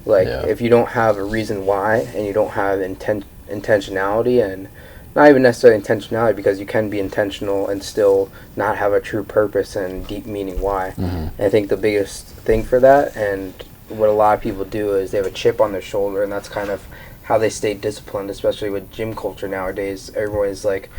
Like, if you don't have a reason why, and you don't have intentionality, and not even necessarily intentionality, because you can be intentional and still not have a true purpose and deep meaning why. And I think the biggest thing for that, and what a lot of people do, is they have a chip on their shoulder, and that's kind of how they stay disciplined, especially with gym culture nowadays. Everyone's like,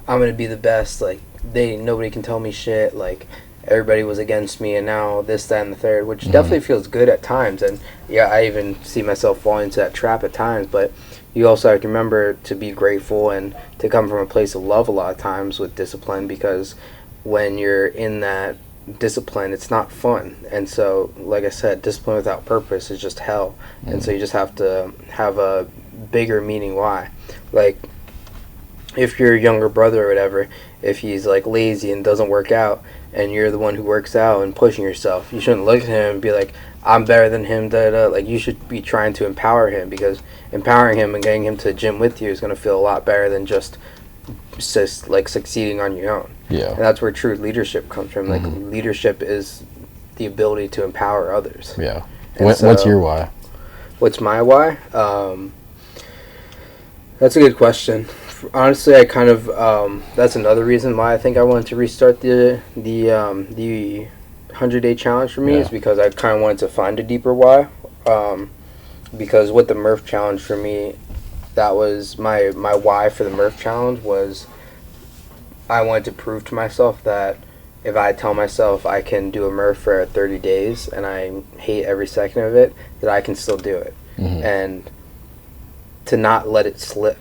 I'm gonna be the best, like, nobody can tell me shit, like, everybody was against me, and now this, that, and the third, which definitely feels good at times, and yeah, I even see myself falling into that trap at times, but you also have to remember to be grateful and to come from a place of love a lot of times with discipline, because when you're in that discipline, it's not fun. And so, like I said, discipline without purpose is just hell. And so you just have to have a bigger meaning why. Like, if your younger brother or whatever, if he's like lazy and doesn't work out, and you're the one who works out and pushing yourself, you shouldn't look at him and be like, I'm better than him, like, you should be trying to empower him, because empowering him and getting him to the gym with you is going to feel a lot better than just like succeeding on your own. Yeah. And that's where true leadership comes from. Like, leadership is the ability to empower others. Yeah. And What's your why? What's my why? That's a good question. Honestly, I kind of that's another reason why I think I wanted to restart the 100-day challenge for me, is because I kind of wanted to find a deeper why. Because with the Murph challenge for me, that was my why for the Murph challenge, was I wanted to prove to myself that if I tell myself I can do a Murph for 30 days and I hate every second of it, that I can still do it. And to not let it slip,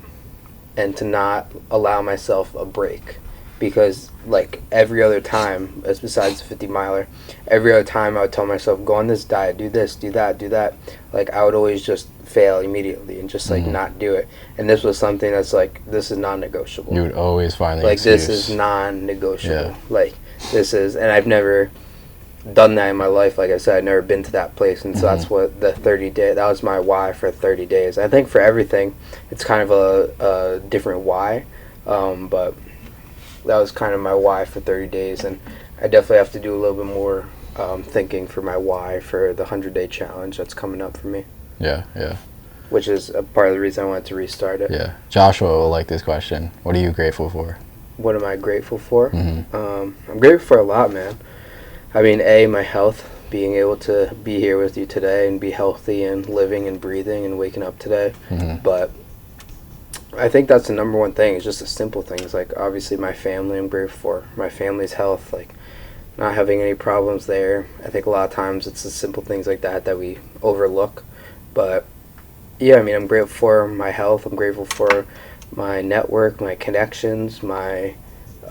and to not allow myself a break, because like every other time, as besides the 50 miler, every other time I would tell myself, go on this diet, do this, do that, like I would always just fail immediately and just like not do it. And this was something that's like, this is non-negotiable. You would always find the like excuse. This is non-negotiable. Like, this is, and I've never done that in my life. Like I said, I've never been to that place, and so that's what the 30-day, that was my why for 30 days. I think for everything it's kind of a different why, but that was kind of my why for 30 days, and I definitely have to do a little bit more thinking for my why for the 100-day challenge that's coming up for me. Yeah. Which is a part of the reason I wanted to restart it. Yeah. Joshua will like this question. What are you grateful for? What am I grateful for? I'm grateful for a lot, man. I mean, my health, being able to be here with you today and be healthy and living and breathing and waking up today. But I think that's the number one thing, is just the simple things. Like, obviously my family, I'm grateful for my family's health, like not having any problems there. I think a lot of times it's the simple things like that that we overlook. But yeah, I mean, I'm grateful for my health. I'm grateful for my network, my connections, my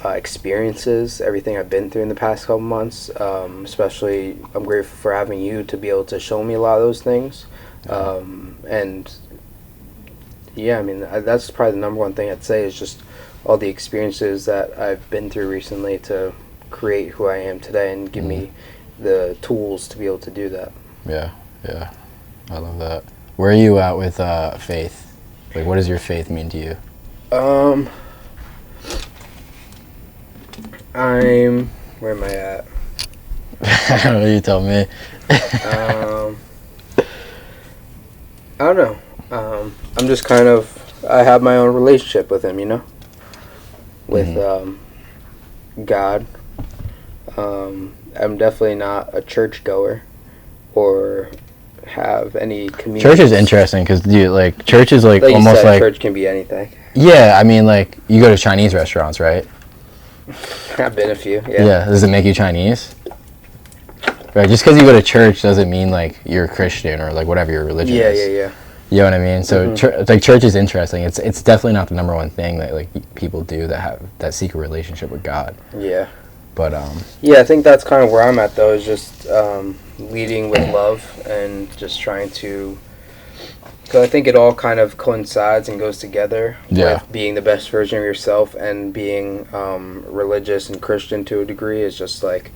experiences, everything I've been through in the past couple months. Especially, I'm grateful for having you to be able to show me a lot of those things. And yeah, I mean, that's probably the number one thing I'd say, is just all the experiences that I've been through recently to create who I am today and give me the tools to be able to do that. Yeah. I love that. Where are you at with faith? Like, what does your faith mean to you? Where am I at? I don't know, you tell me. I don't know. I'm just kind of, I have my own relationship with him, with God. I'm definitely not a church goer or have any community. Church is interesting because church is like you almost said, like church can be anything. Yeah, I mean, like, you go to Chinese restaurants, right? I've been a few. Yeah. Yeah. Does it make you Chinese? Right. Just because you go to church doesn't mean like you're a Christian or like whatever your religion is. Yeah. You know what I mean? So church is interesting. It's definitely not the number one thing that like people do that seek a relationship with God. Yeah. But yeah, I think that's kind of where I'm at though. Is just leading with love and just trying to. Because I think it all kind of coincides and goes together with being the best version of yourself and being religious and Christian to a degree is just like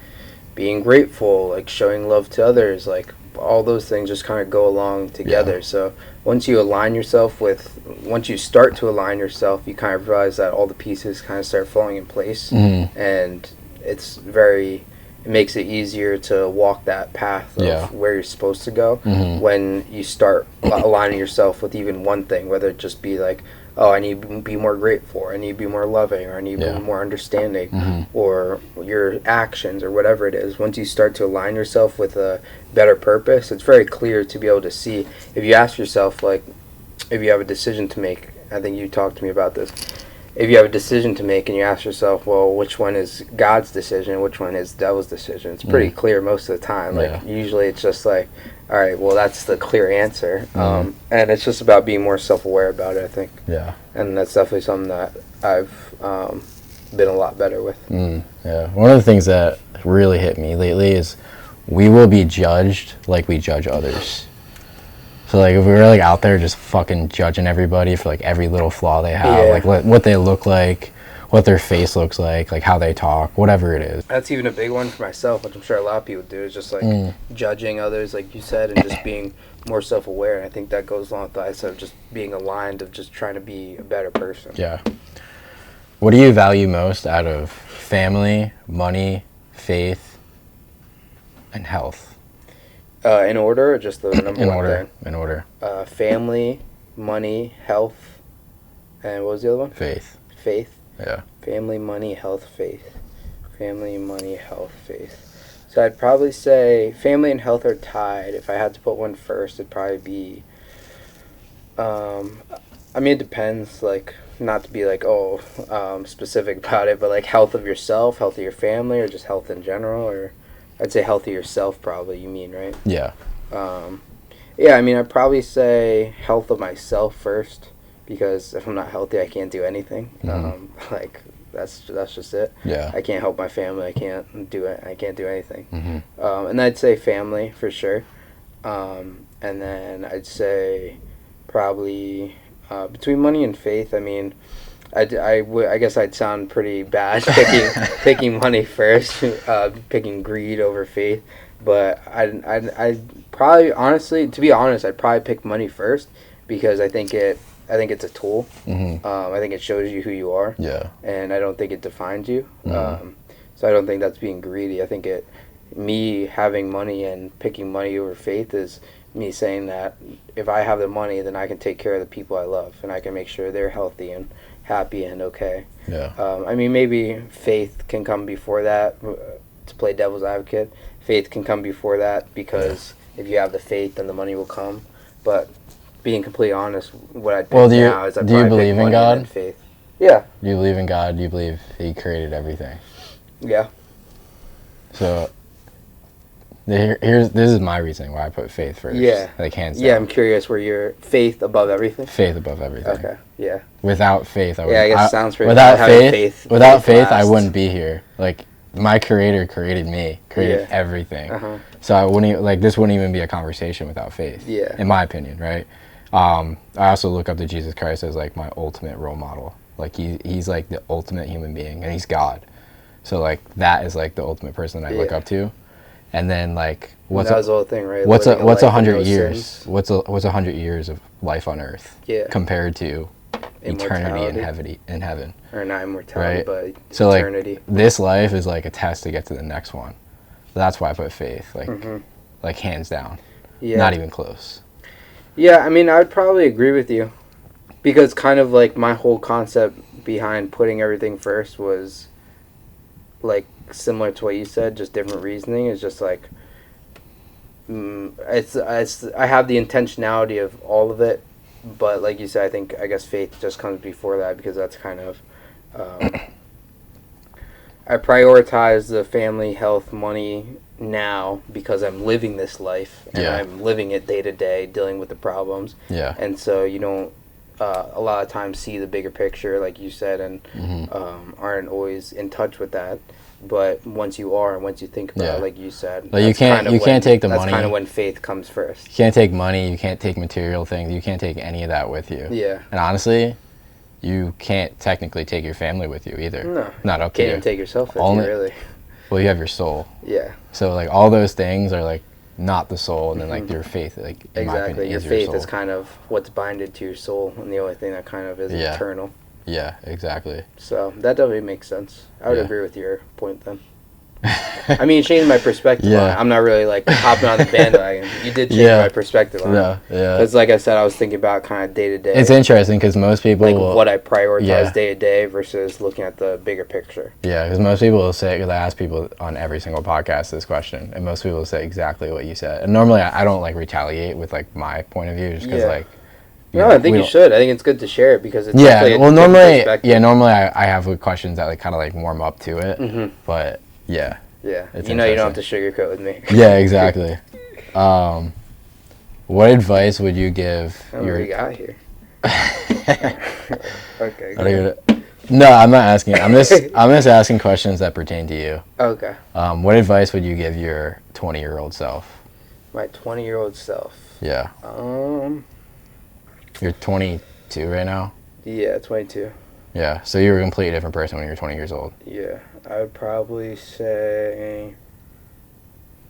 being grateful, like showing love to others, like all those things just kind of go along together. So once you start to align yourself, you kind of realize that all the pieces kind of start falling in place, and it makes it easier to walk that path of where you're supposed to go when you start aligning yourself with even one thing, whether it just be like, oh, I need to be more grateful, or I need to be more loving, or I need to be more understanding, or your actions, or whatever it is. Once you start to align yourself with a better purpose, it's very clear to be able to see. If you ask yourself, like, if you have a decision to make, I think you talked to me about this, if you have a decision to make and you ask yourself, well, which one is God's decision, which one is the devil's decision, it's pretty clear most of the time. Like, usually it's just like, all right, well, that's the clear answer. And it's just about being more self-aware about it, I think. Yeah. And that's definitely something that I've been a lot better with. Yeah. One of the things that really hit me lately is we will be judged like we judge others. So, like, if we were, like, out there just fucking judging everybody for, like, every little flaw they have, like, what they look like, what their face looks like how they talk, whatever it is. That's even a big one for myself, which I'm sure a lot of people do, is just, like, judging others, like you said, and just being more self-aware. And I think that goes along with the idea of just being aligned, of just trying to be a better person. Yeah. What do you value most out of family, money, faith, and health? In order, or just the number one thing? In order. Family, money, health, and what was the other one? Faith. Faith. Yeah. Family, money, health, faith. Family, money, health, faith. So I'd probably say family and health are tied. If I had to put one first, it'd probably be, I mean, it depends, like, not to be like, specific about it, but like health of yourself, health of your family, or just health in general, or... I'd say health of yourself, probably, you mean, right? Yeah. Yeah, I mean, I'd probably say health of myself first, because if I'm not healthy, I can't do anything. Like, that's just it. Yeah. I can't help my family. I can't do it. I can't do anything. And I'd say family, for sure. And then I'd say probably between money and faith, I mean... I guess I'd sound pretty bad picking money first, picking greed over faith. But I probably, honestly, to be honest, I'd probably pick money first, because I think it's a tool. I think it shows you who you are. Yeah. And I don't think it defines you. So I don't think that's being greedy. I think me having money and picking money over faith is me saying that if I have the money, then I can take care of the people I love, and I can make sure they're healthy and happy and okay. Yeah. I mean, maybe faith can come before that. To play devil's advocate, faith can come before that, because if you have the faith, then the money will come. But being completely honest, what I'd pick now is do you believe in God? Faith. Yeah. Do you believe in God? Do you believe He created everything? Yeah. So this is my reasoning why I put faith first. Yeah. Like, hands down. Yeah, I'm curious where your faith above everything. Faith above everything. Okay. Yeah. Without faith, I would. Yeah, I guess it sounds pretty. Without faith, I wouldn't be here. Like, my Creator created me, created everything. So I wouldn't this wouldn't even be a conversation without faith. Yeah. In my opinion, right? I also look up to Jesus Christ as like my ultimate role model. Like, he's like the ultimate human being, and He's God. So like that is like the ultimate person I look up to. And then like That was the whole thing, right? What's Living what's life with 100 no years? sins. What's 100 years of life on Earth? Yeah. Compared to eternity in Immortality. heaven. Or not immortality, Right. but So eternity. like this life is like a test to get to the next one. That's why I put faith, like hands down. Yeah. Not even close. Yeah, I mean, I'd probably agree with you. Because kind of like my whole concept behind putting everything first was like similar to what you said, just different reasoning. It's just like it's I have the intentionality of all of it, but like you said, I guess faith just comes before that, because that's kind of I prioritize the family, health, money now because I'm living this life and I'm living it day to day, dealing with the problems. Yeah. And so you don't a lot of times see the bigger picture, like you said, and aren't always in touch with that. But once you are, and once you think about it, like you said, like you can't take the money. That's kind of when faith comes first. You can't take money. You can't take material things. You can't take any of that with you. Yeah. And honestly, you can't technically take your family with you either. No. Not up to you. Can't even take yourself with Only, you, really. Well, you have your soul. Yeah. So like all those things are like not the soul, and then like your faith, like in my Exactly. opinion, Your is faith soul. is kind of what's binded to your soul, and the only thing that kind of is eternal. Yeah, exactly. So that definitely makes sense. I would Yeah. agree with your point then. I mean, it changed my perspective on it. Yeah. I'm not really like hopping on the bandwagon. You did change my perspective on it. Yeah, yeah. Because like I said, I was thinking about kind of day to day. It's interesting because most people like will, what I prioritize day to day versus looking at the bigger picture. Yeah, because most people will say, because I ask people on every single podcast this question, and most people will say exactly what you said. And normally I don't like retaliate with like my point of view, just because like. No, I think you should. I think it's good to share it because it's normally I have questions that like kind of like warm up to it, but yeah. Yeah, you know you don't have to sugarcoat with me. Yeah, exactly. What advice would you give What do you got here? Okay. No, I'm not asking. I'm just asking questions that pertain to you. Okay. What advice would you give your 20-year-old self? My 20-year-old self. Yeah. You're 22 right now? Yeah, 22. Yeah, so you were a completely different person when you were 20 years old. Yeah, I would probably say...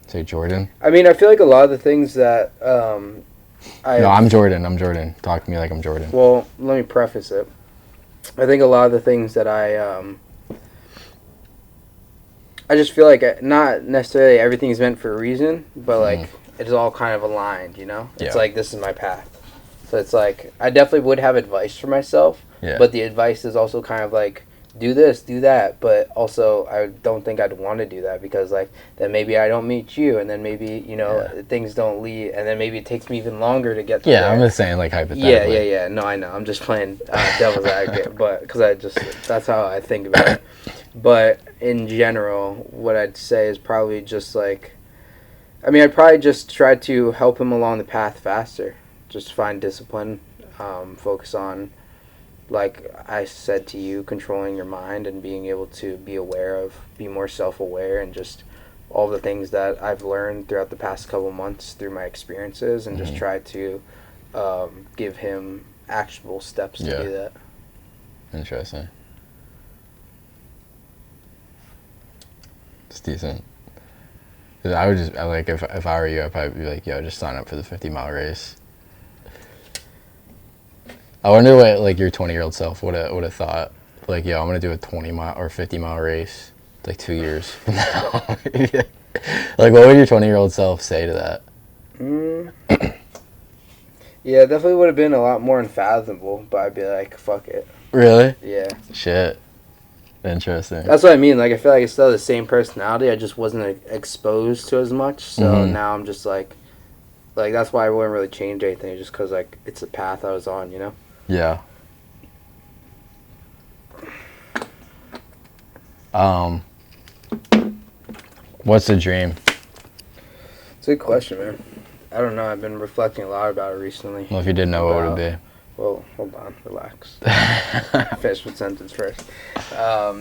Say Jordan? I mean, I feel like a lot of the things that No, I'm Jordan. Talk to me like I'm Jordan. Well, let me preface it. I think a lot of the things that I just feel like not necessarily everything's meant for a reason, but like it's all kind of aligned, you know? It's like this is my path. So it's like I definitely would have advice for myself, but the advice is also kind of like do this, do that, but also I don't think I'd want to do that because like then maybe I don't meet you, and then maybe things don't lead, and then maybe it takes me even longer to get to there. I'm just saying like hypothetically. Yeah. No, I know. I'm just playing devil's advocate, but because that's how I think about it. But in general, what I'd say is probably just like, I mean, I'd probably just try to help him along the path faster. Just find discipline, focus on, like I said to you, controlling your mind and being able to be more self-aware, and just all the things that I've learned throughout the past couple months through my experiences, and just try to give him actionable steps to do that. Interesting. It's decent. 'Cause I would just, if I were you, I'd probably be like, yo, just sign up for the 50-mile race. I wonder what like your 20-year-old self would have thought. Like, yo, I'm gonna do a 20-mile or 50-mile race like 2 years from now. Like, what would your 20-year-old self say to that? Yeah, it definitely would have been a lot more unfathomable, but I'd be like, fuck it. Really? Yeah. Shit. Interesting. That's what I mean. Like, I feel like it's still the same personality. I just wasn't exposed to as much. So now I'm just like that's why I wouldn't really change anything, just because like it's the path I was on, you know. Yeah. What's the dream? It's a good question, man. I don't know. I've been reflecting a lot about it recently. Well, if you didn't know, what would it be? Well, hold on. Relax. Finish the sentence first.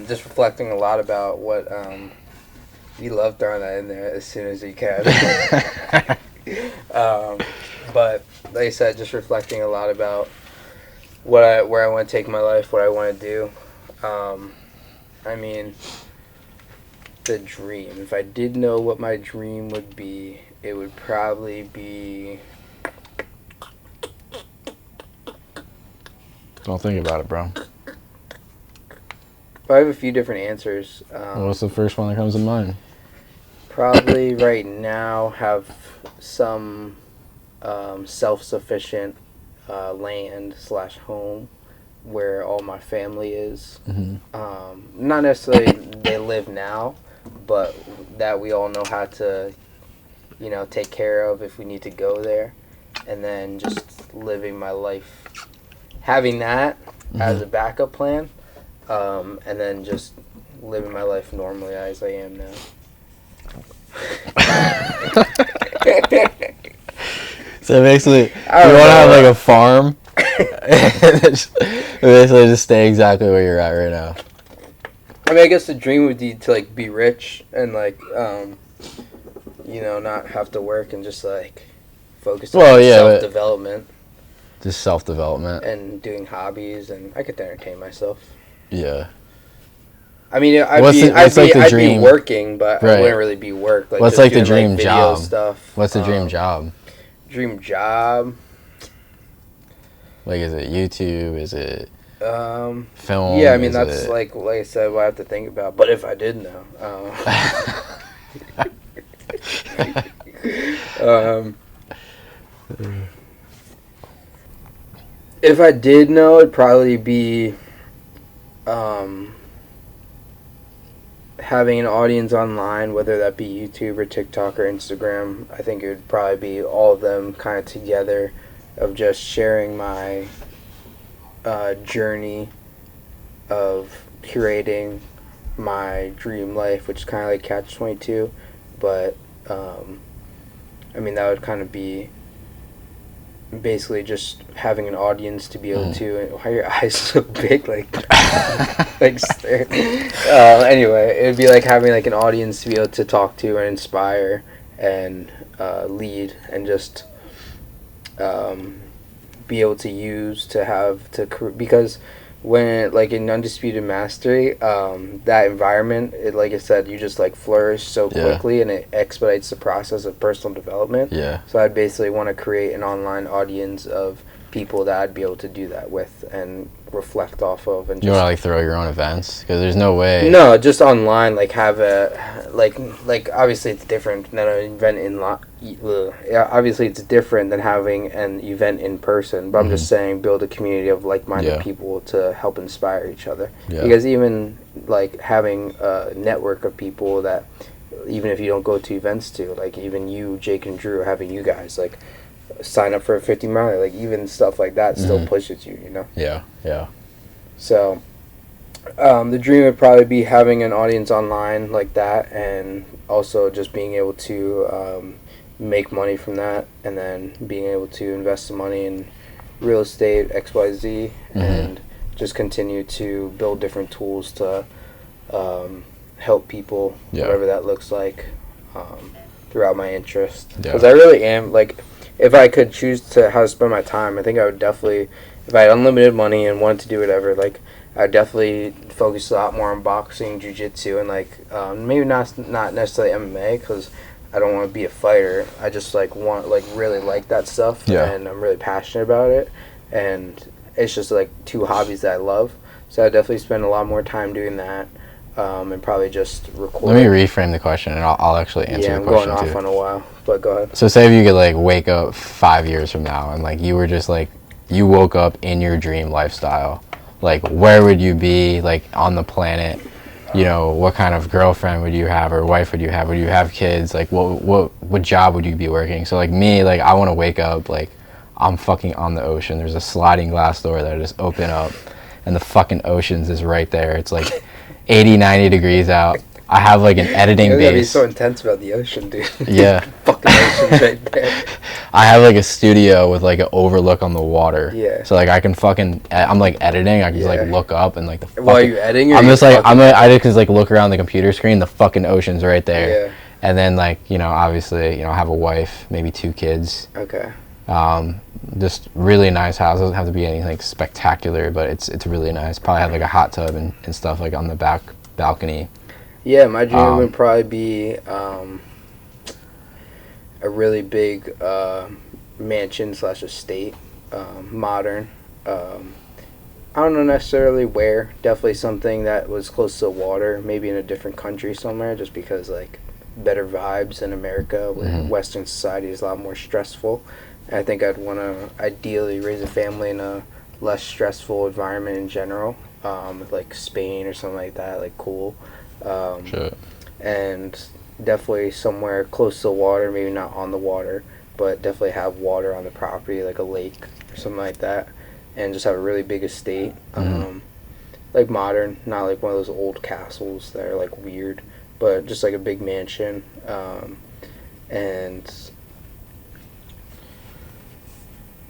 Just reflecting a lot about what... you love throwing that in there as soon as you can. But like I said, just reflecting a lot about where I want to take my life, what I want to do. I mean, The dream. If I did know what my dream would be, it would probably be. Don't think about it, bro. I have a few different answers. What's the first one that comes to mind? Probably right now have some self-sufficient land/home where all my family is. Not necessarily they live now, but that we all know how to, take care of if we need to go there. And then just living my life, having that as a backup plan, and then just living my life normally as I am now. So basically, you want to have like a farm, and basically just stay exactly where you're at right now. I mean, I guess the dream would be to like be rich and like, not have to work and just like focus on self-development. Just self-development and doing hobbies, and I could entertain myself. Yeah. I mean, I'd be working, but I wouldn't really be work. Like, what's just like the doing, dream job? Stuff. What's the dream job? Dream job. Like, is it YouTube? Is it film? Yeah, I mean that's like I said, what I have to think about. But if I did know, if I did know, it'd probably be having an audience online, whether that be YouTube or TikTok or Instagram. I think it would probably be all of them kind of together, of just sharing my journey of curating my dream life, which is kind of like Catch-22. But I mean, that would kind of be basically just having an audience to be able to. Why are your eyes so big, like stare? Anyway, it would be like having like an audience to be able to talk to and inspire and lead, and just be able to use to have to, because when like in Undisputed Mastery, that environment, it, like I said, you just like flourish so quickly, and it expedites the process of personal development. Yeah. So I'd basically want to create an online audience of people that I'd be able to do that with and reflect off of. And you want to like throw your own events, because there's no way. No, just online, like have a like obviously it's different than an event in obviously it's different than having an event in person, but I'm just saying build a community of like-minded people to help inspire each other. Because even like having a network of people that even if you don't go to events to, like even you, Jake and Drew, having you guys like sign up for a 50 miler, like even stuff like that still pushes you, Yeah. So the dream would probably be having an audience online like that, and also just being able to make money from that, and then being able to invest some money in real estate, XYZ, and just continue to build different tools to help people, whatever that looks like, throughout my interest. Because I really am, like, if I could choose to how to spend my time, I think I would definitely, if I had unlimited money and wanted to do whatever, like, I'd definitely focus a lot more on boxing, jiu-jitsu, and like maybe not necessarily MMA, because I don't want to be a fighter. I just like really like that stuff, and I'm really passionate about it, and it's just like two hobbies that I love. So I definitely spend a lot more time doing that, and probably just record. Let me reframe the question, and I'll actually answer the question too. Yeah, I'm going off on a while, but go ahead. So say if you could like wake up 5 years from now, and like you were just like, you woke up in your dream lifestyle, like where would you be, like on the planet? What kind of girlfriend would you have, or wife would you have? Would you have kids? Like what job would you be working? So like me, like I want to wake up like I'm fucking on the ocean. There's a sliding glass door that I just open up, and the fucking ocean's is right there. It's like 80, 90 degrees out. I have like an editing base. Be so intense about the ocean, dude. Yeah. Fucking ocean's right there. I have like a studio with like an overlook on the water. Yeah. So like I can fucking, I'm like editing. I can just like look up and like the. While you're editing, I'm just like I just like look around the computer screen. The fucking ocean's right there. Yeah. And then like obviously I have a wife, maybe 2 kids. Okay. Just really nice house. It doesn't have to be anything like spectacular, but it's really nice. Probably have like a hot tub and stuff like on the back balcony. Yeah, my dream would probably be a really big mansion slash estate, modern. I don't know necessarily where. Definitely something that was close to water, maybe in a different country somewhere, just because like better vibes in America, where Western society is a lot more stressful. And I think I'd want to ideally raise a family in a less stressful environment in general, like Spain or something like that, like cool. Sure. And definitely somewhere close to the water, maybe not on the water, but definitely have water on the property, like a lake or something like that, and just have a really big estate, like modern, not like one of those old castles that are like weird, but just like a big mansion, and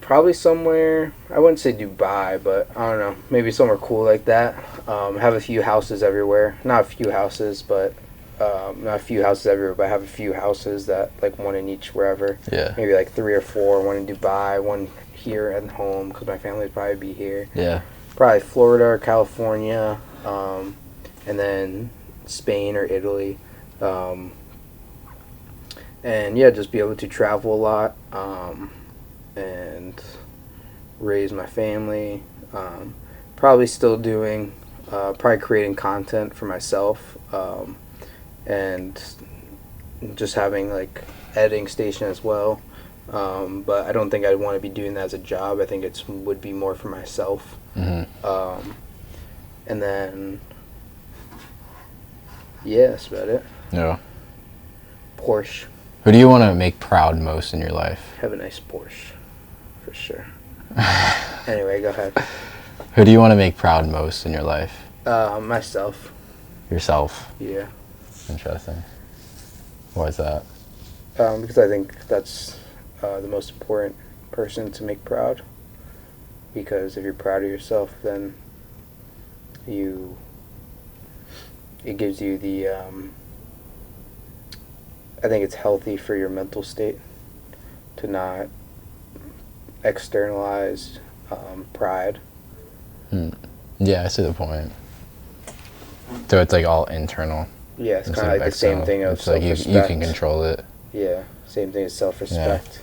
probably somewhere, I wouldn't say Dubai, but I don't know, maybe somewhere cool like that. Have a few houses everywhere, not a few houses, but not a few houses everywhere, but I have a few houses that, like, one in each wherever. Yeah. Maybe like 3 or 4, one in Dubai, one here at home, because my family would probably be here. Yeah. Probably Florida or California, and then Spain or Italy. And yeah, just be able to travel a lot, and raise my family. Probably still doing, probably creating content for myself, and just having like editing station as well. But I don't think I'd want to be doing that as a job. I think it would be more for myself. And then, yeah, that's about it. Yeah. Porsche. Who do you want to make proud most in your life? Have a nice Porsche, for sure. Anyway, go ahead. Who do you want to make proud most in your life? Myself. Yourself. Yeah. Interesting. Why is that? Because I think that's the most important person to make proud. Because if you're proud of yourself, then it gives you the, I think it's healthy for your mental state to not externalize pride. Yeah, I see the point. So it's like all internal. Yeah, it's instead kind of like the same external. thing of It's like self-respect. you can control it. Yeah, same thing as self-respect.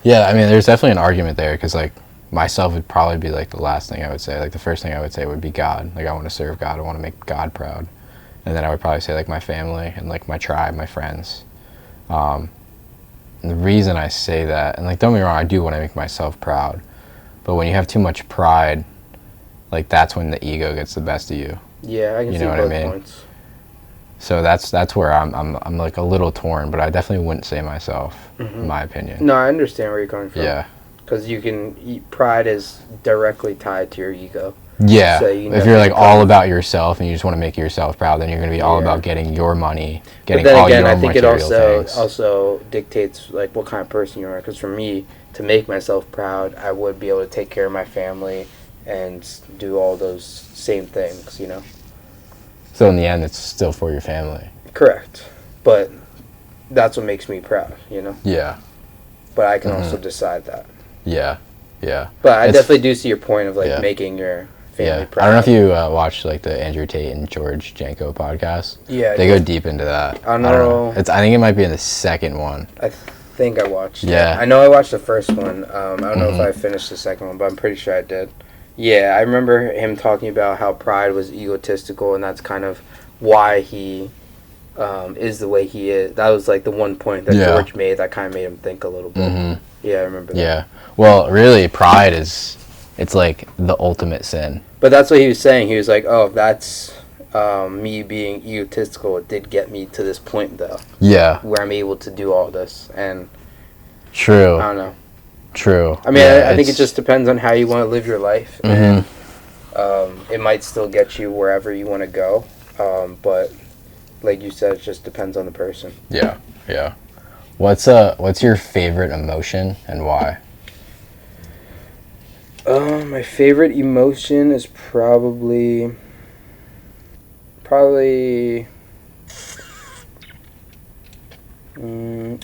Yeah, I mean, there's definitely an argument there because, like, myself would probably be, like, the last thing I would say. Like, the first thing I would say would be God. Like, I want to serve God. I want to make God proud. And then I would probably say, like, my family and, like, my tribe, my friends. And the reason I say that, and, like, don't get me wrong, I do want to make myself proud. But when you have too much pride, like, that's when the ego gets the best of you. Yeah, I can You see know what I both mean? points. So that's where I'm like a little torn, but I definitely wouldn't say myself, in my opinion. No, I understand where you're coming from. Yeah. Because pride is directly tied to your ego. Yeah. So you If you're like all about yourself and you just want to make yourself proud, then you're going to be all Yeah. about getting your money, But getting then all again, your I think it material things. also dictates like what kind of person you are. Because for me, to make myself proud, I would be able to take care of my family and do all those same things, you know? So in the end, it's still for your family. Correct. But that's what makes me proud, you know? Yeah. But I can also decide that. Yeah. Yeah. But I It's- definitely do see your point of like Yeah. making your family Yeah. proud. I don't know if you watched like the Andrew Tate and George Janko podcast. Yeah, They yeah. go deep into that. I don't know. I think it might be in the second one. I think I watched it. Yeah. I know I watched the first one. I don't know if I finished the second one, but I'm pretty sure I did. Yeah, I remember him talking about how pride was egotistical, and that's kind of why he is the way he is. That was like the one point that Yeah. George made that kind of made him think a little bit. Yeah, I remember that. Yeah. Well, really, pride it's like the ultimate sin. But that's what he was saying. He was like, oh, that's me being egotistical. It did get me to this point, though, Yeah. where I'm able to do all this. And True. I don't know. True. I mean, Yeah, I think it it's- just depends on how you want to live your life. And it might still get you wherever you want to go. But like you said, it just depends on the person. Yeah. Yeah. What's your favorite emotion and why? My favorite emotion is probably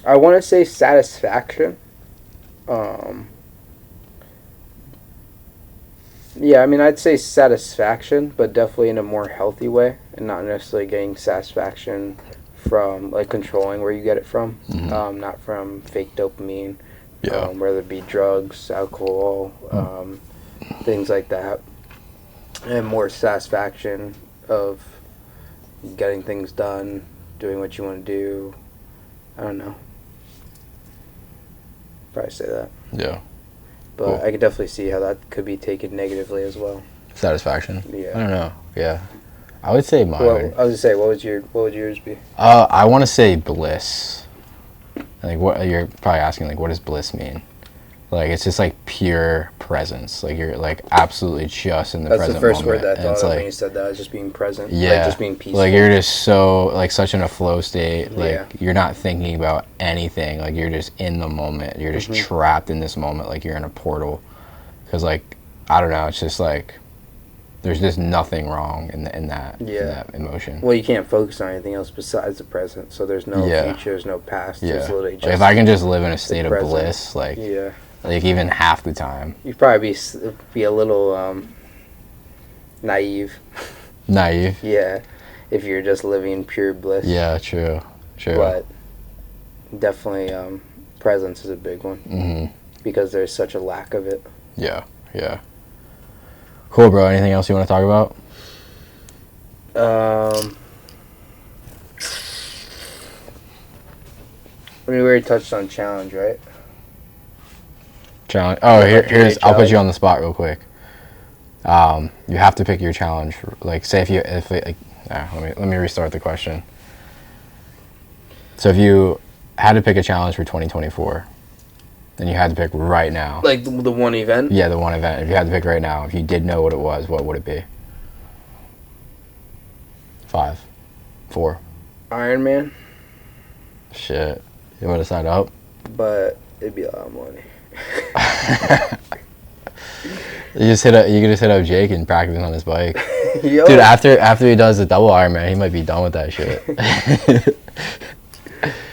I want to say satisfaction. Yeah, I mean, I'd say satisfaction, but definitely in a more healthy way, and not necessarily getting satisfaction from like controlling where you get it from, not from fake dopamine, Yeah. whether it be drugs, alcohol, things like that, and more satisfaction of getting things done, doing what you want to do. I don't know. Probably say that. Yeah. But Cool. I could definitely see how that could be taken negatively as well. Satisfaction. Yeah. I don't know. Yeah. I would say mine. Well, I was gonna say, what would yours be? I want to say bliss. Like, what you're probably asking, like, what does bliss mean? Like, it's just like pure presence. Like, you're like absolutely just in the That's present the first moment. word that I And it's thought of like, when you said that. Is just being present. yeah, Like just being peaceful. like you're just so like such in a flow state. Like Yeah. you're not thinking about anything. Like you're just in the moment. You're just trapped in this moment. Like you're in a portal. Because like I don't know. It's just like there's just nothing wrong in that emotion. Well, you can't focus on anything else besides the present. So there's no Yeah. future, there's no past. Yeah. There's literally just Like, if I can just live in a state of present. bliss, like Yeah. like even half the time. You'd probably be a little naive. Naive. Yeah. If you're just living in pure bliss. Yeah, true. But definitely presence is a big one. Mm-hmm. Because there's such a lack of it. Yeah. Cool, bro. Anything else you want to talk about? I mean, we already touched on challenge, right? Challenge. Oh, here's. challenge. I'll put you on the spot real quick. You have to pick your challenge. Like, say let me restart the question. So if you had to pick a challenge for 2024, then you had to pick right now. Like the one event? Yeah, the one event. If you had to pick right now, if you did know what it was, what would it be? 5, 4. Iron Man, Shit. You want to sign up? but it'd be a lot of money. You could just hit up Jake and practice on his bike. Yo. Dude, after he does the double Ironman, he might be done with that shit.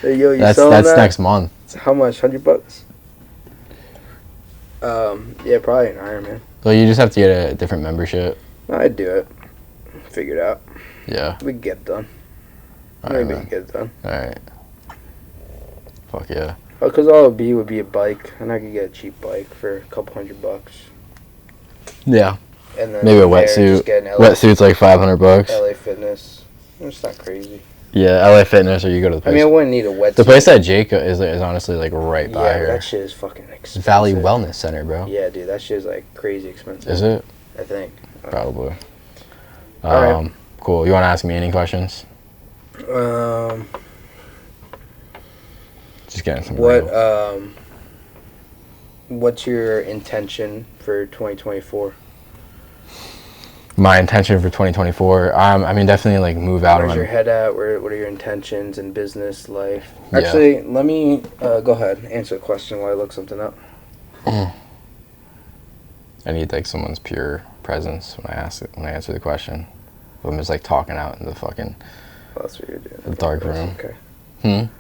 Hey, yo, you that's selling that? next month. How much? $100? Yeah, probably an Iron Man. So you just have to get a different membership. I'd do it. Figure it out. Yeah. We can get it done. Alright, Maybe we man. can get it done. Alright. Fuck yeah. Because all it would be a bike, and I could get a cheap bike for a couple $100. Yeah. And then Maybe a from there, wetsuit. just get an Wetsuit's like $500. LA Fitness. It's not crazy. Yeah, LA Fitness, or you go to the place. I mean, I wouldn't need a wetsuit. The place that Jake is honestly like right by Yeah, here. that shit is fucking expensive. Valley Wellness Center, bro. Yeah, dude, that shit is like crazy expensive. Is it? I think. Probably. Alright. Cool. You want to ask me any questions? Just getting some. real. What's your intention for 2024? My intention for 2024, I mean, definitely like move out Where's of your my. head at? What are your intentions in business, life? Yeah. Actually, let me go ahead, answer the question while I look something up. I need like someone's pure presence when I answer the question. I'm just like talking out in the fucking Well, that's what you're doing. the dark That's room. Okay. Hmm.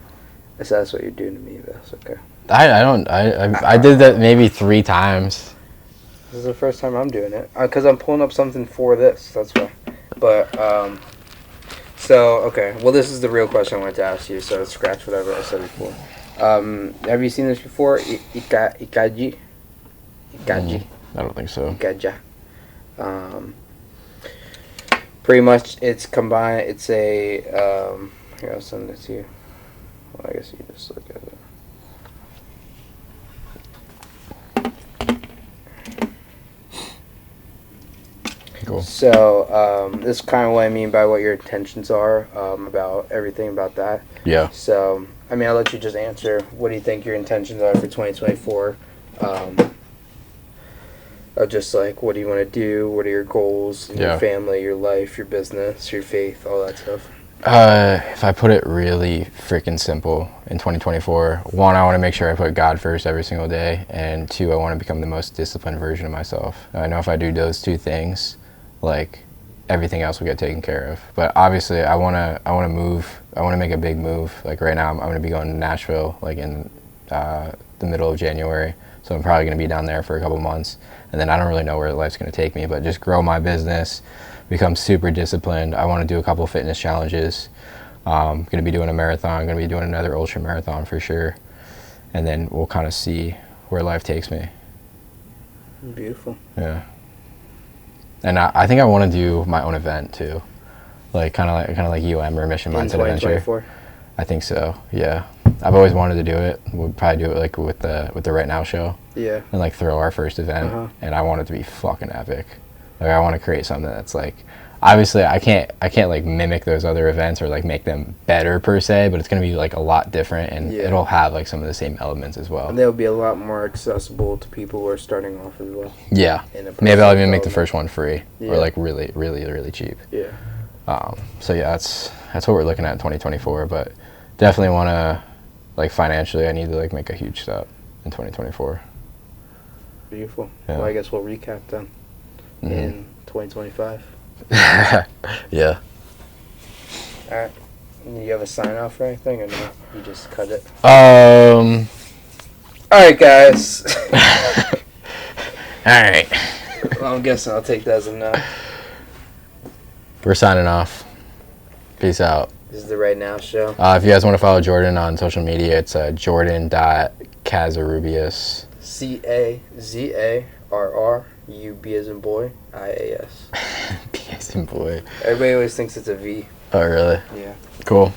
That's what you're doing to me. That's okay. I did that maybe 3 times. This is the first time I'm doing it because I'm pulling up something for this. That's why. But so okay. Well, this is the real question I wanted to ask you. So scratch whatever I said before. Have you seen this before? Ikaji. I don't think so. Ikaja. Pretty much, it's combined. It's a here, I'll send it to you. Well, I guess you can just look at it. Cool. So this is kind of what I mean by what your intentions are about everything about that. Yeah. So I mean, I'll let you just answer. What do you think your intentions are for 2024? Of just like, what do you want to do? What are your goals? Yeah. Your family, your life, your business, your faith, all that stuff. If I put it really freaking simple, in 2024, 1, I want to make sure I put God first every single day, and 2, I want to become the most disciplined version of myself. I know if I do those 2 things, like everything else will get taken care of. But obviously, I want to move. I want to make a big move. Like right now, I'm going to be going to Nashville, like in the middle of January. So I'm probably going to be down there for a couple months. And then I don't really know where life's going to take me, but just grow my business, become super disciplined. I want to do a couple fitness challenges. Going to be doing a marathon, going to be doing another ultra marathon for sure. And then we'll kind of see where life takes me. Beautiful. Yeah. And I think I want to do my own event too. Like kind of like UM or Mission In Mindset Adventure. 2024. I think so. Yeah. I've always wanted to do it. We'll probably do it like with the Right Now show. Yeah. And like throw our first event, and I want it to be fucking epic. Like I want to create something that's like, obviously I can't like mimic those other events or like make them better per se, but it's gonna be like a lot different, and it'll have like some of the same elements as well. And they'll be a lot more accessible to people who are starting off as well. Yeah. Maybe I'll even make the first one free or like really, really, really cheap. Yeah. So yeah, that's what we're looking at in 2024, but definitely want to, like financially, I need to like make a huge step in 2024. Beautiful. Yeah. Well, I guess we'll recap then in 2025. Yeah. All right. You have a sign off or anything, or no? You just cut it. All right, guys. right. Well, I'm guessing I'll take that as a no. We're signing off. Peace out. This is the Right Now show. If you guys want to follow Jordan on social media, it's jordan.cazarrubias. CAZARRUB as in boy, IAS. B as in boy. Everybody always thinks it's a V. Oh, really? Yeah. Cool.